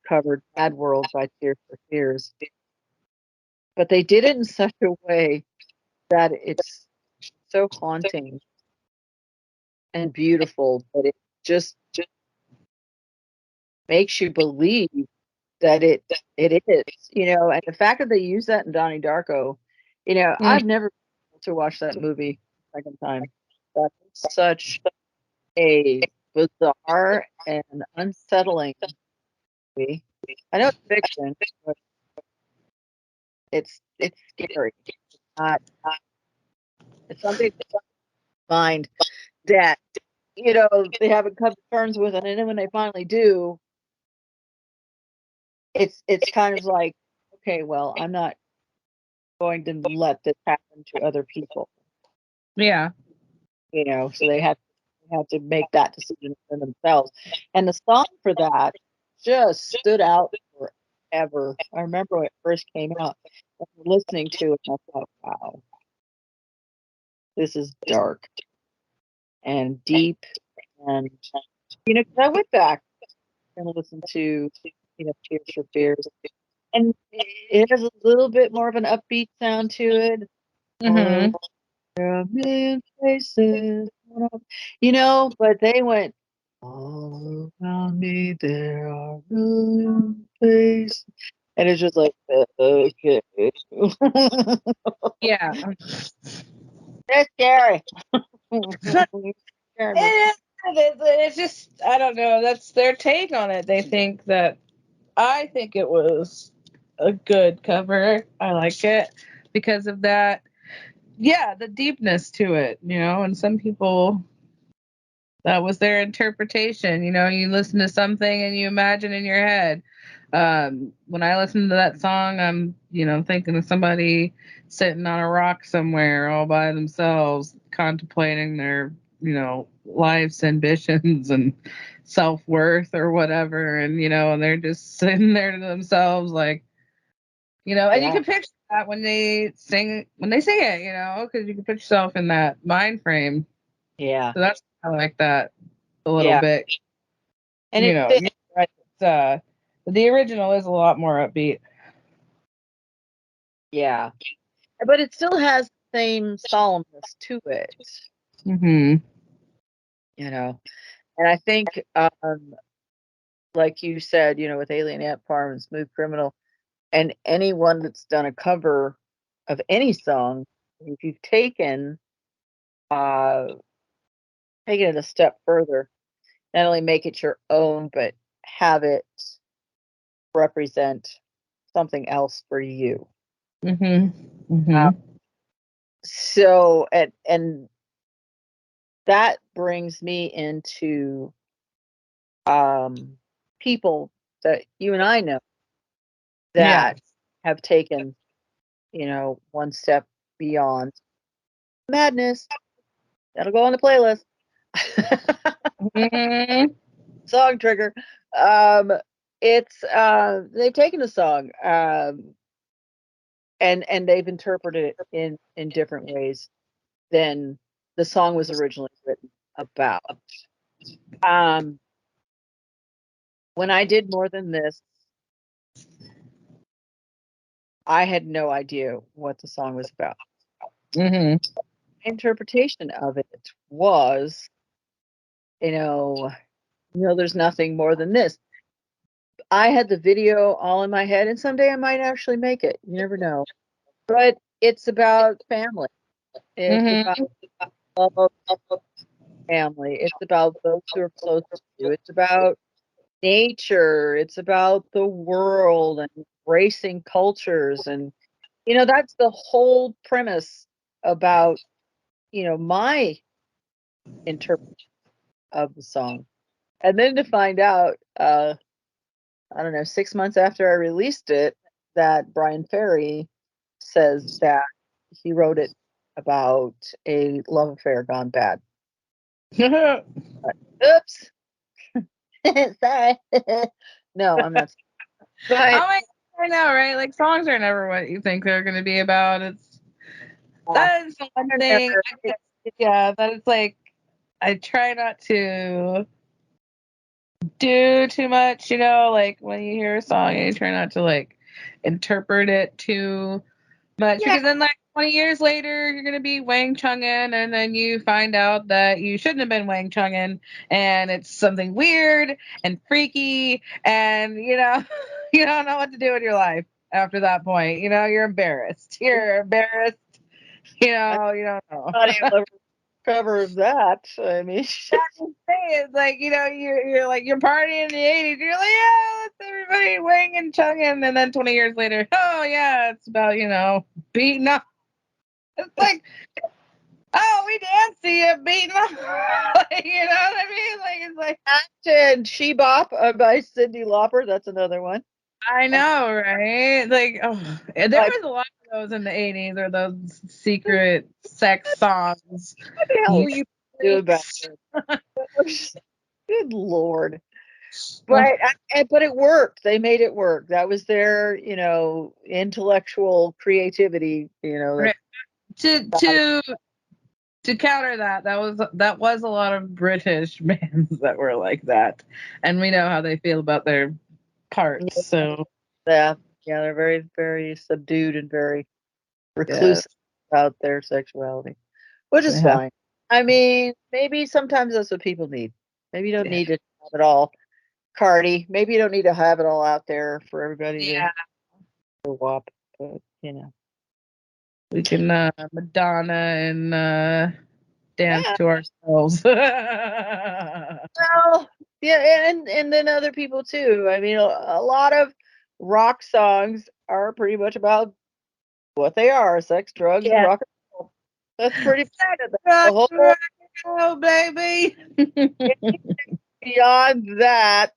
covered "Bad World" by Tears for Fears, but they did it in such a way that it's so haunting and beautiful that it just makes you believe that it is, and the fact that they use that in Donnie Darko, Mm. I've never been able to watch that movie a second time. That's such a bizarre and unsettling movie. I know it's fiction, but it's scary. Not, it's something to find that they haven't come to terms with it, and then when they finally do, it's kind of like, okay, well, I'm not going to let this happen to other people. Yeah. So they had to make that decision for themselves. And the song for that just stood out forever. I remember when it first came out, and listening to it, and I thought, wow, this is dark and deep. And, 'cause I went back and listened to, Tears for Fears. And it has a little bit more of an upbeat sound to it. Mhm. There are a million faces, but they went, all around me there are a million faces. And it's just like, okay. Yeah. That's scary. Scary me. It's just, I don't know. That's their take on it. They think that I think it was a good cover. I like it because of that. Yeah, the deepness to it, and some people, that was their interpretation. You listen to something and you imagine in your head. When I listen to that song, I'm, thinking of somebody sitting on a rock somewhere all by themselves, contemplating their, life's ambitions and self worth or whatever. And they're just sitting there to themselves, like, and you Yeah. can picture that when they sing it, because you can put yourself in that mind frame. Yeah. So that's, I like that a little Yeah. bit. And it You're fits. right. The original is a lot more upbeat. Yeah. But it still has the same solemnness to it, Mhm. you know. And I think, like you said, with Alien Ant Farm and Smooth Criminal, and anyone that's done a cover of any song, if you've uh, taken it a step further, not only make it your own, but have it represent something else for you. Mhm. Uh, Mhm. so, and that brings me into people that you and I know Yeah. that have taken, one step beyond madness. That'll go on the playlist. Mhm. Song trigger. Um, it's they've taken a song and they've interpreted it in different ways than the song was originally written about. Um, when I did More Than This, I had no idea what the song was about. Mhm. Interpretation of it was, you know, there's nothing more than this. I had the video all in my head, and someday I might actually make it. You never know. But it's about family. It's about Mm-hmm. love, family. It's about those who are close to you. It's about nature. It's about the world and embracing cultures. And, that's the whole premise about, my interpretation of the song. And then to find out, I don't know, 6 months after I released it, that Brian Ferry says that he wrote it about a love affair gone bad. But, oops. Sorry. No, I'm not. But Oh my God, I know, right? Like songs are never what you think they're going to be about. uh, That is the one they're thing. never, it, Yeah, that it's like I try not to do too much, like when you hear a song, you try not to like interpret it too much yeah, because then like 20 years later you're gonna be Wang Chungin and then you find out that you shouldn't have been Wang Chungin and it's something weird and freaky and you don't know what to do with your life after that point. You're embarrassed. You're embarrassed. I'm You don't not know. able to cover that. I mean, It's like you're like you're partying in the '80s. You're like, yeah, let's everybody wing and chugging, and then 20 years later, oh yeah, it's about beating up. It's like, oh, we dance to you beating up. Like, you know what I mean? Like it's like and She Bop by Cyndi Lauper. That's another one. I Um, know, right? Like, oh, and there Like, was a lot of those in the '80s, or those secret sex songs. what the hell You were you doing about freaks. it? Good Lord. But it worked. They made it work. That was their, intellectual creativity, that Right. To to counter that, that was a lot of British bands that were like that, and we know how they feel about their parts. So yeah, yeah, they're very, very subdued and very yeah, reclusive about their sexuality, which they is have. fine. I mean, maybe sometimes that's what people need. Maybe you don't Yeah, need to have it all, Cardi. Maybe you don't need to have it all out there for everybody to yeah. whop. But. We can Madonna and dance Yeah. to ourselves. Well, yeah, and then other people too. I mean, a lot of rock songs are pretty much about what they are: sex, drugs, and Yeah. rock and roll. That's pretty much it. That's the Rock, whole. rock, roll, baby. Beyond that,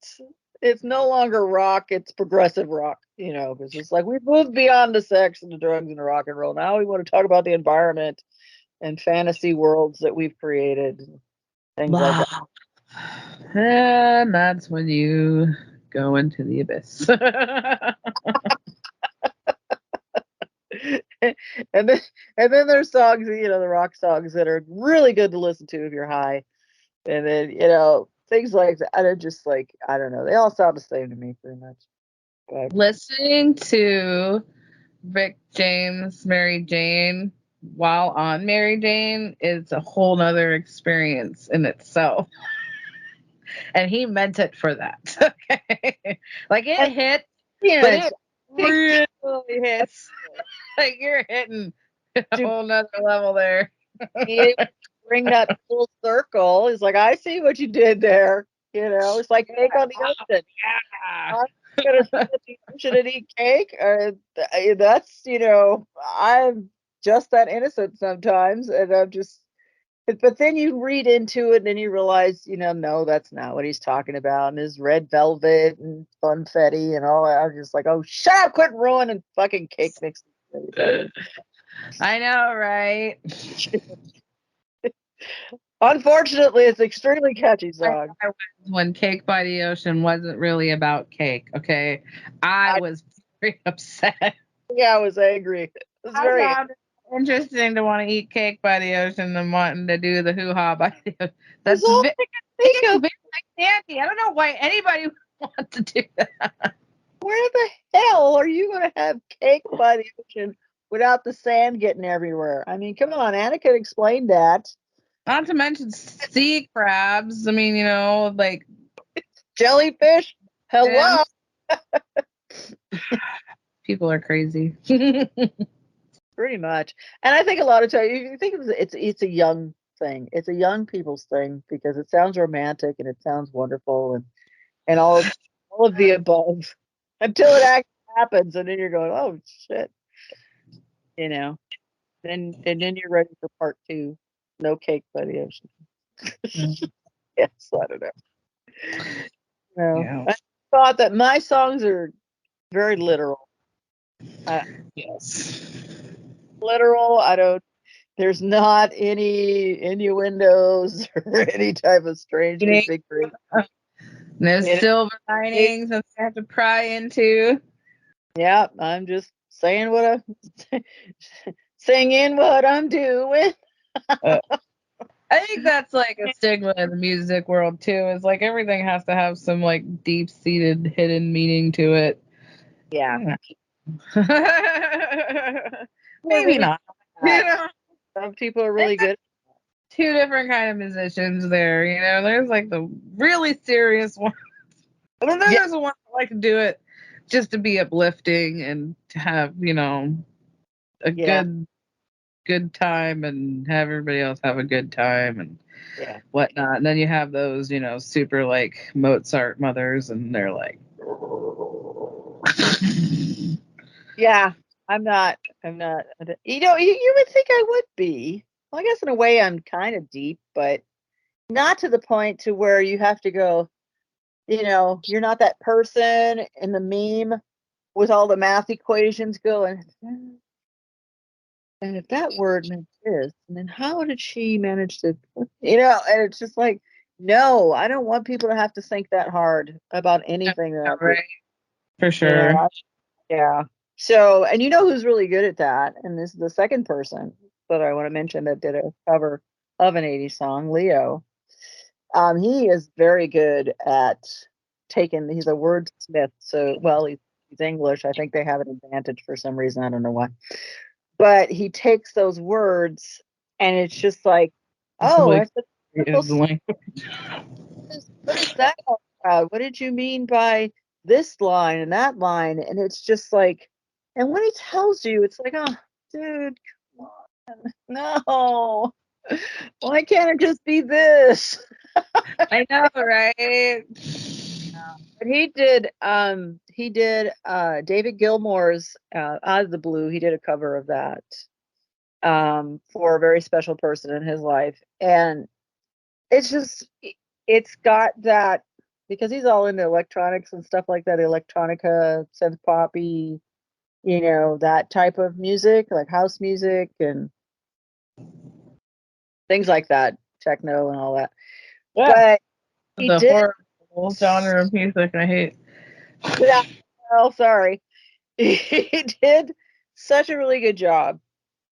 it's no longer rock; it's progressive rock. Because it's like we've moved beyond the sex and the drugs and the rock and roll. Now we want to talk about the environment and fantasy worlds that we've created, and things like that. Wow. And that's when you go into the abyss. and then and then there's songs, the rock songs that are really good to listen to if you're high. And then, things like that. And are just like, I don't know. They all sound the same to me pretty much. But Listening to Rick James, Mary Jane, while on Mary Jane is a whole nother experience in itself. And he meant it for that. Okay. Like it and hit, but yeah, it really hits. Like you're hitting a to whole nother level there. be able to bring that full circle is like, I see what you did there. It's like cake on the ocean. Yeah. I'm gonna sit at the ocean and eat cake. That's, I'm just that innocent sometimes, and I'm just. But then you read into it and then you realize, no, that's not what he's talking about. And his red velvet and funfetti and all that. I'm just like, oh, shut up, quit ruining fucking cake mix. I know, right? Unfortunately, it's an extremely catchy song. I was when Cake by the Ocean wasn't really about cake, okay? I I, was very upset. yeah, I was angry. It was I very, found it interesting to want to eat cake by the ocean and wanting to do the hoo ha by the ocean. that's That's all it I can gets think of. very nasty. I don't know why anybody would want to do that. Where the hell are you going to have cake by the ocean without the sand getting everywhere? I mean, come on, Anna could explain that. Not to mention sea crabs. I mean, like Jellyfish, hello. shrimp. People are crazy. Pretty much. And I think a lot of times you think it's a young thing. It's a young people's thing because it sounds romantic and it sounds wonderful and all of the above until it actually happens and then you're going, oh shit, you know. Then you're ready for part two. No cake by the ocean. Mhm. Yes, I don't know. No. Yeah. I thought that my songs are very literal. Uh, Yes. literal. I don't. There's not any innuendos or any type of strange You configuration. There's You silver know, linings that you have to pry into. yeah, I'm just saying what I'm singing what I'm doing. Uh, I think that's like a stigma in the music world too. Is like everything has to have some like deep seated hidden meaning to it. Yeah, Yeah. people are Maybe really not. good at You that. know, Some people are there's really good. two different kind of musicians there. You know, there's like the really serious one, and then Yeah, there's the ones that like to do it just to be uplifting and to have a yeah, good time and have everybody else have a good time and yeah, whatnot. And then you have those, super like Mozart mothers, and they're like, yeah. I'm not. I'm not. You would think I would be. Well, I guess in a way I'm kind of deep, but not to the point to where you have to go. You're not that person in the meme with all the math equations going. And if that word meant this, and then how did she manage to, and it's just like, no, I don't want people to have to think that hard about anything that I do. right, for You know, sure. I- yeah. So, and you know who's really good at that? And this is the second person that I want to mention that did a cover of an 80s song, Leo. He is very good at he's a wordsmith. So, well, he's English. I think they have an advantage for some reason. I don't know why. But he takes those words and it's just like, It's oh, like that's a wonderful is the link. what is that all about? What did you mean by this line and that line? And it's just like, and when he tells you, it's like, oh, dude, come on. No. Why can't it just be this? I know, right? But he did David Gilmour's Out of the Blue. He did a cover of that for a very special person in his life. And it's just it's got that because he's all into electronics and stuff like that, electronica, synth poppy, that type of music, like house music and things like that, techno and all that. Yeah, But he the did horrible genre of music I hate. yeah, well, sorry. He did such a really good job,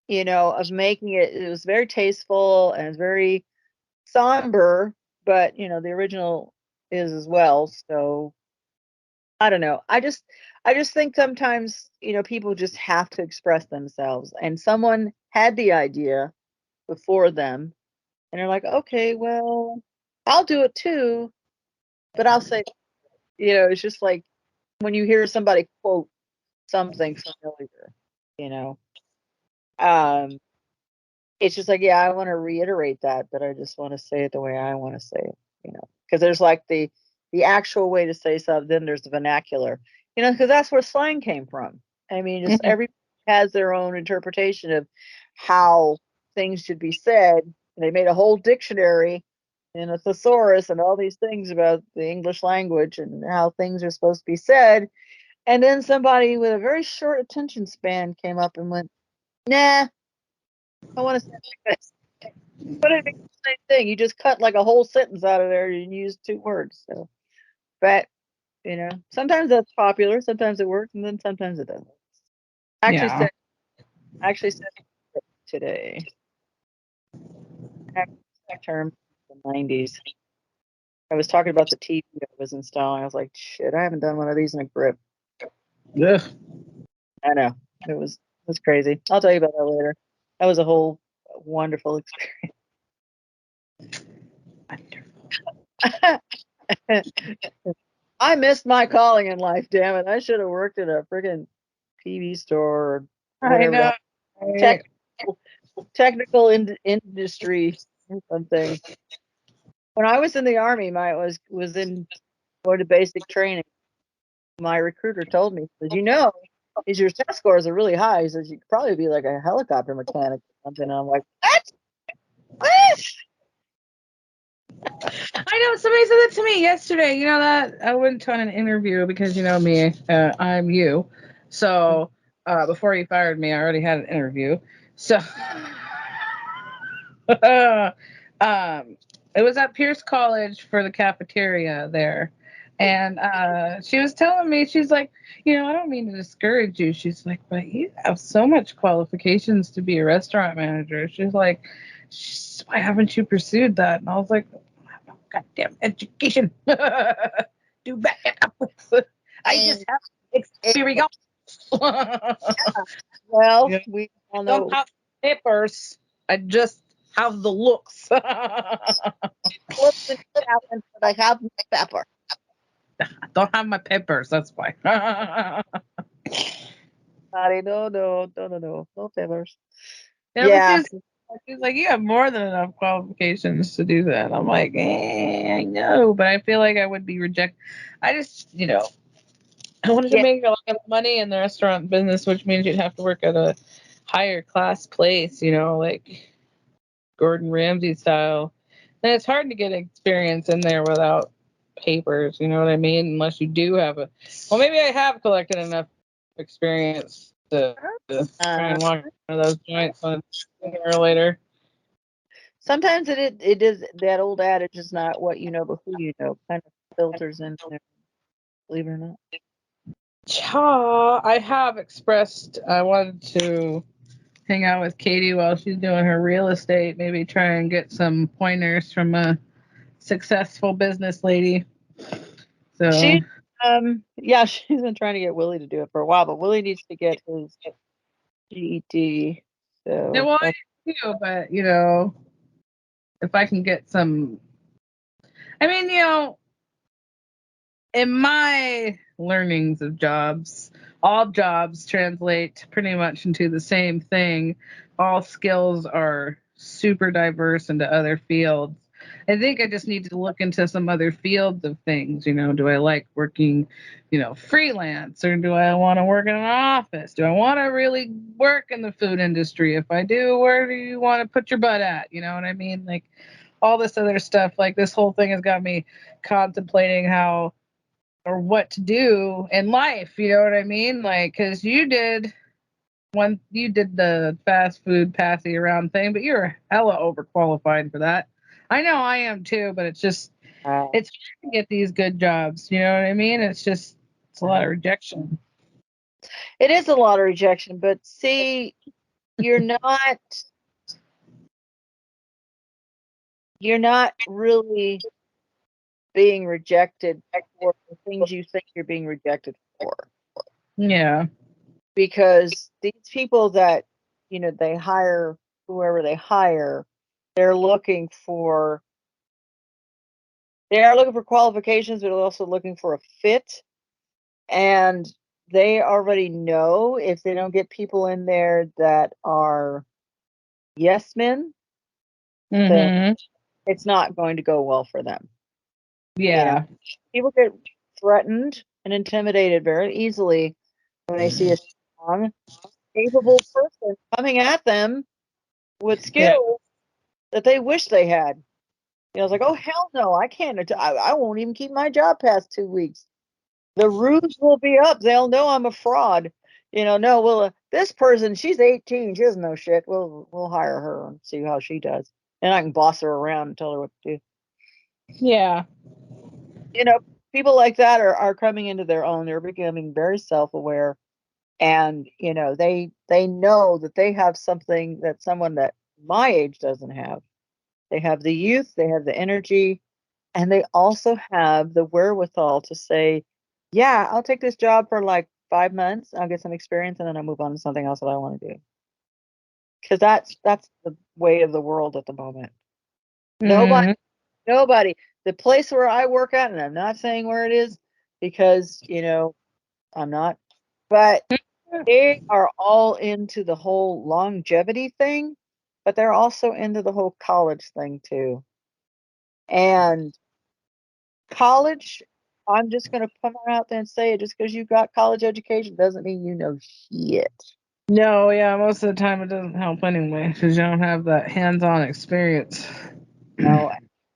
of making it. It was very tasteful and it's very somber, but the original is as well. So I don't know. I just think sometimes, people just have to express themselves and someone had the idea before them and they're like, okay, well, I'll do it too, but I'll say, it's just like when you hear somebody quote something familiar, you know, um, it's just like, yeah, I want to reiterate that, but I just want to say it the way I want to say it, because there's like the actual way to say something, then there's the vernacular, because that's where slang came from. I mean, just Mhm. every has their own interpretation of how things should be said. And they made a whole dictionary and a thesaurus and all these things about the English language and how things are supposed to be said. And then somebody with a very short attention span came up and went, nah, I want to say it like this. But it means the same thing. You just cut like a whole sentence out of there and use two words. So, but sometimes that's popular, sometimes it works, and then sometimes it doesn't. I actually Yeah. said, I actually said it today. That term in the 90s. I was talking about the TV I was installing. I was like, shit, I haven't done one of these in a grip. Ugh. I know. It was crazy. I'll tell you about that later. That was a whole wonderful experience. I missed my calling in life, damn it. I should have worked at a friggin' TV store or I whatever the know. hell. Right. technical industry or something. When I was in the army, my was in going to basic training. My recruiter told me, says, is your test scores are really high. He says you could probably be like a helicopter mechanic or something. And I'm like, what? What? I know somebody said that to me yesterday. You know that I went on an interview because you know me, I'm you. So before you fired me, I already had an interview. So it was at Pierce College for the cafeteria there. And she was telling me, she's like, I don't mean to discourage you. She's like, but you have so much qualifications to be a restaurant manager. She's like, why haven't you pursued that? And I was like, goddamn education. Do back. I just have experience. Well, Yeah. we I all don't know have papers. I just have the looks. looks and talent, but I have no pepper. Don't have my papers. That's why. Sorry, no peppers. Yeah, but Yeah, she's like, you have more than enough qualifications to do that. I'm like, I know, but I feel like I would be rejected. I just, I wanted to yeah. make a lot of money in the restaurant business, which means you'd have to work at a higher class place, like Gordon Ramsay style. And it's hard to get experience in there without papers, you know what I mean? Unless you do have well, maybe I have collected enough experience to try Uh, and walk one of those joints sooner or later. Sometimes it is that old adage is not what you know, but who you know kind of filters in there, believe it or not. Cha, I have expressed I wanted to hang out with Katie while she's doing her real estate, maybe try and get some pointers from a successful business lady. So, She, yeah, she's been trying to get Willie to do it for a while, but Willie needs to get his GED. yeah, So well, I that's do too, but if I can get some, I mean, in my learnings of jobs, all jobs translate pretty much into the same thing. All skills are super diverse into other fields. I think I just need to look into some other fields of things. Do I like working, freelance, or do I want to work in an office? Do I want to really work in the food industry? If I do, where do you want to put your butt at? You know what I mean? Like all this other stuff. Like this whole thing has got me contemplating how or what to do in life. You know what I mean? Like, because you did the fast food passing around thing, but you're hella overqualified for that. I know I am too, but uh, it's hard to get these good jobs. You know what I mean? It's a lot of rejection. it is a lot of rejection. But see, you're not you're not really being rejected for the things you think you're being rejected for, Yeah. because these people that they hire, whoever they hire, they're looking for they are looking for qualifications, but they're also looking for a fit. And they already know if they don't get people in there that are yes men, then Mhm. it's not going to go well for them. You know, Yeah. people get threatened and intimidated very easily when they see a strong, capable person coming at them with Yeah. skills that they wish they had. It's like, oh hell no, I can't. I won't even keep my job past 2 weeks. The ruse will be up. They'll know I'm a fraud. No, well, this person, she's 18. She doesn't know shit. We'll hire her and see how she does, and I can boss her around and tell her what to do. Yeah. You know, People like that are coming into their own. They're becoming very self-aware, and they know that they have something that someone that my age doesn't have. They have the youth, they have the energy, and they also have the wherewithal to say, yeah, I'll take this job for like 5 months, I'll get some experience, and then I'll move on to something else that I want to do. Because that's the way of the world at the moment. Nobody, Mhm. nobody. The place where I work at, and I'm not saying where it is because I'm not, but They are all into the whole longevity thing, but they're also into the whole college thing too. And college, I'm just going to put it out there and say it, just because you got college education doesn't mean you know shit. No, yeah, most of the time it doesn't help anyway because you don't have that hands-on experience. No,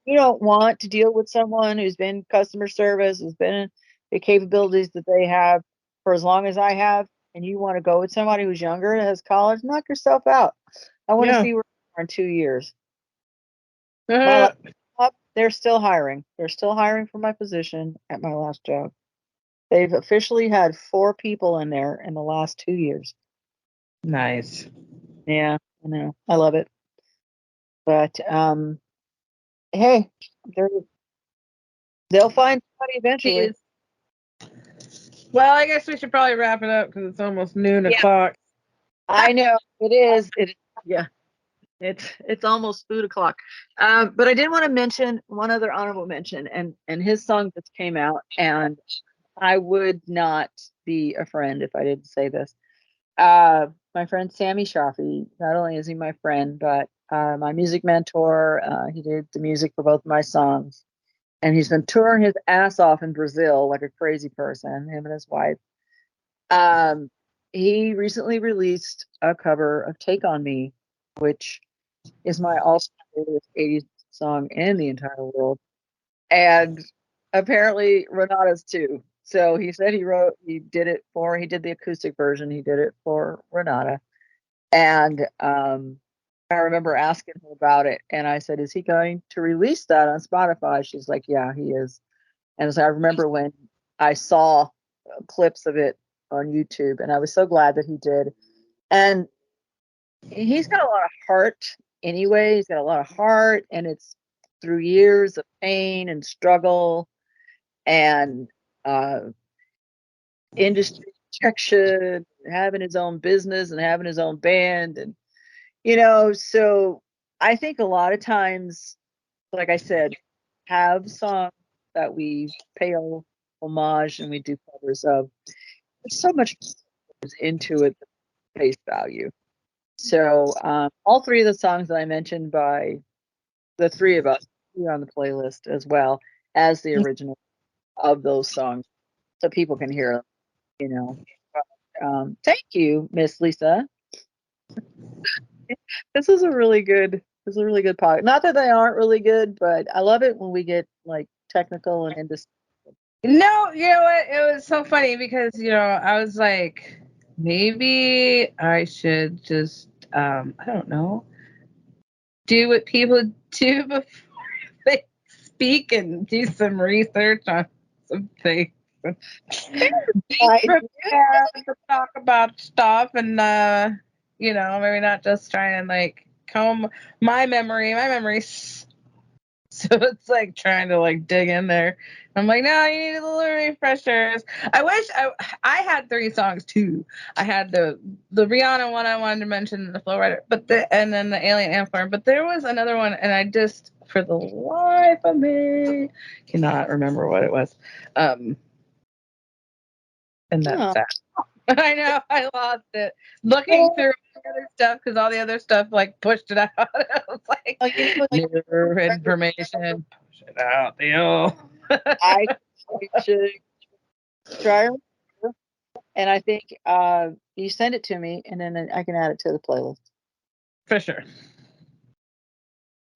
you don't want to deal with someone who's been customer service, who's been in the capabilities that they have for as long as I have, and you want to go with somebody who's younger and has college, knock yourself out. I want to Yeah. see where you are in 2 years. My last job, they're still hiring. They're still hiring for my position at my last job. They've officially had 4 people in there in the last 2 years. Nice. Yeah, I know. I love it. But hey, they're they'll find somebody eventually. Jeez. Well, I guess we should probably wrap it up because it's almost noon Yeah, o'clock. I know it is. Yeah, it's almost food o'clock. But I did want to mention one other honorable mention, and his song just came out, and I would not be a friend if I didn't say this. My friend Sammy Shafi, not only is he my friend, but my music mentor. He did the music for both my songs, and he's been touring his ass off in Brazil like a crazy person, him and his wife. Um, he recently released a cover of Take on Me, which is my all-time favorite 80s song in the entire world. And apparently Renata's too. So he said he did the acoustic version, he did it for Renata. And I remember asking her about it, and I said, "Is he going to release that on Spotify?" She's like, "Yeah, he is." And so I remember when I saw clips of it on YouTube, and I was so glad that he did. And he's got a lot of heart anyway. He's got a lot of heart, and it's through years of pain and struggle and uh, industry rejection, having his own business and having his own band. And, so I think a lot of times, like I said, have songs that we pay homage and we do covers of. There's so much goes into it, face value. So all 3 of the songs that I mentioned by the 3 of us are on the playlist as well as the original of those songs, so people can hear them. You know. Thank you, Miss Lisa. This is a really good podcast. Not that they aren't really good, but I love it when we get like technical and into. No, you know what? It was so funny because, I was like, maybe I should just, I don't know, do what people do before they speak and do some research on something. Be I prepared to talk about stuff and, maybe not just try and like comb my memory. My memory's so it's like trying to like dig in there. I'm like, no, you need a little refreshers. I wish I had 3 songs too. I had the Rihanna one I wanted to mention, the Flow Rider, and then the Alien Ant Farm. But there was another one, and I just for the life of me cannot remember what it was. And that's oh, that. I know I lost it looking well, through all the other stuff because all the other stuff like pushed it out. I was like, like new information, push it out, Theo. I should try, and I think you send it to me, and then I can add it to the playlist. For sure.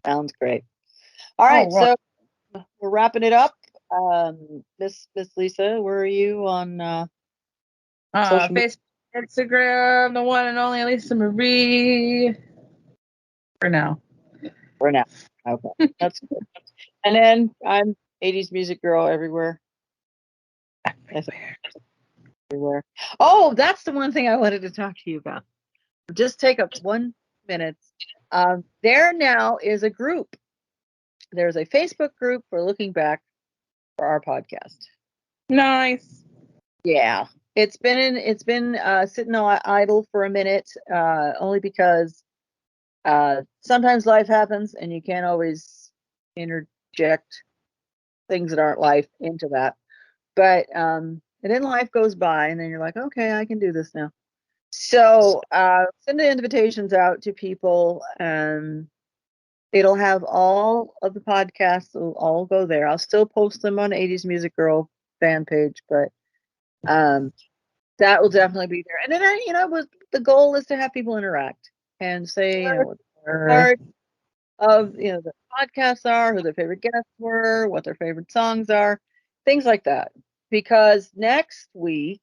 Sounds great. All Oh, right, well, so we're wrapping it up. Miss Lisa, where are you on social media Facebook, Instagram, the one and only Lisa Marie. For now. for now? Okay, that's good. And then I'm 80s music girl everywhere. That's everywhere. Oh, that's the one thing I wanted to talk to you about. Just take up 1 minute. There now is a group. There's a Facebook group for looking back for our podcast. Nice. Yeah, it's been sitting idle for a minute, only because sometimes life happens and you can't always interject things that aren't life into that. But and then life goes by, and then you're like, okay, I can do this now. So send the invitations out to people. It'll have all of the podcasts. Will all go there. I'll still post them on 80s Music Girl fan page, but that will definitely be there. And then the goal is to have people interact and say, what part of the podcasts are, who their favorite guests were, what their favorite songs are, things like that. Because next week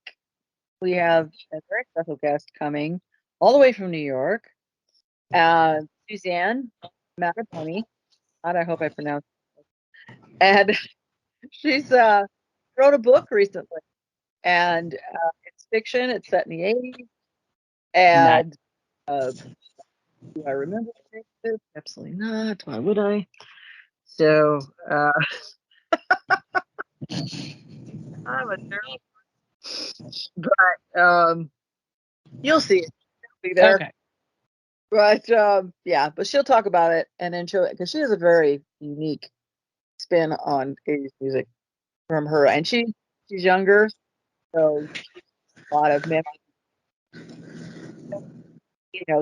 we have a very special guest coming all the way from New York, Suzanne Mattaponi. I hope I pronounced it. And she's wrote a book recently, and it's fiction. It's set in the 80s, Nice. and do I remember this? Absolutely not. Why would I? So I'm a nerd, but you'll see it. It'll be there. Okay. But yeah, but she'll talk about it and then show it because she has a very unique spin on 80s music from her, and she's younger, so a lot of men,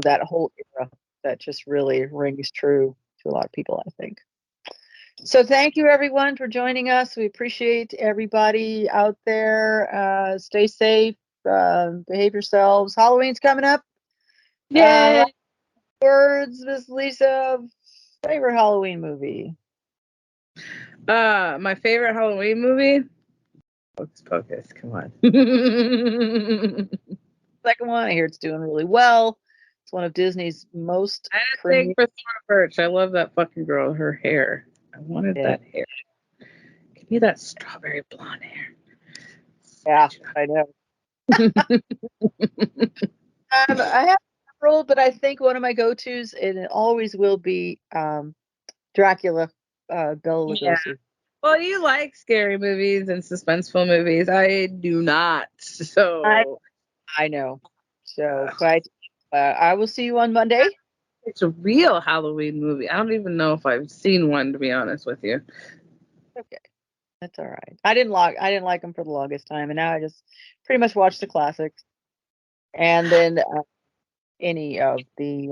that whole era that just really rings true to a lot of people, I think. So thank you everyone for joining us. We appreciate everybody out there. Stay safe, behave yourselves. Halloween's coming up. Yay! Words, Miss Lisa, favorite Halloween movie? My favorite Halloween movie? Hocus Pocus, come on. Second one, I hear it's doing really well. It's one of Disney's most I had a premium. thing for Thora Birch. I love that fucking girl. Her hair. I wanted that hair. Give me that strawberry blonde hair. Yeah, I know. I have several, but I think one of my go-tos, and it always will be Dracula, Bela Lugosi. Yeah. Well, you like scary movies and suspenseful movies. I do not. So I know. So, but I will see you on Monday. it's a real Halloween movie. I don't even know if I've seen one, to be honest with you. Okay, that's all right. I didn't like them for the longest time, and now I just pretty much watch the classics, and then any of the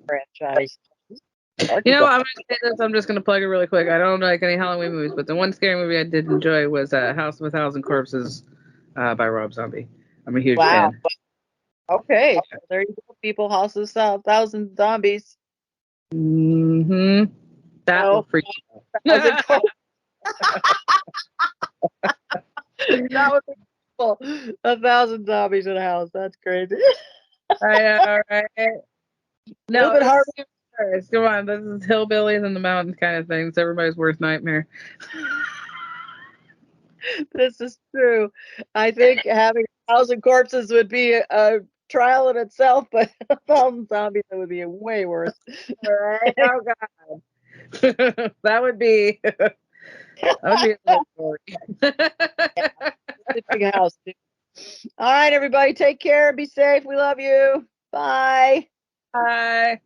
franchise. You know, I'm gonna say this. I'm just gonna plug it really quick. I don't like any Halloween movies, but the one scary movie I did enjoy was House of a Thousand Corpses by Rob Zombie. I'm a huge Wow. fan. Okay, well, there you go, people. Houses, 1,000 zombies. Mm-hmm. That will freak you out. That would be cool. 1,000 zombies in a house. That's crazy. I know, right? A No, little bit hard. first. Come on, this is hillbillies in the mountains kind of thing. It's everybody's worst nightmare. This is true. I think having 1,000 corpses would be a trial in itself, but 1,000 zombies, that would be way worse. Right? Oh God, that would be a little story. It's a big house. All right, everybody, take care. Be safe. We love you. Bye. Bye.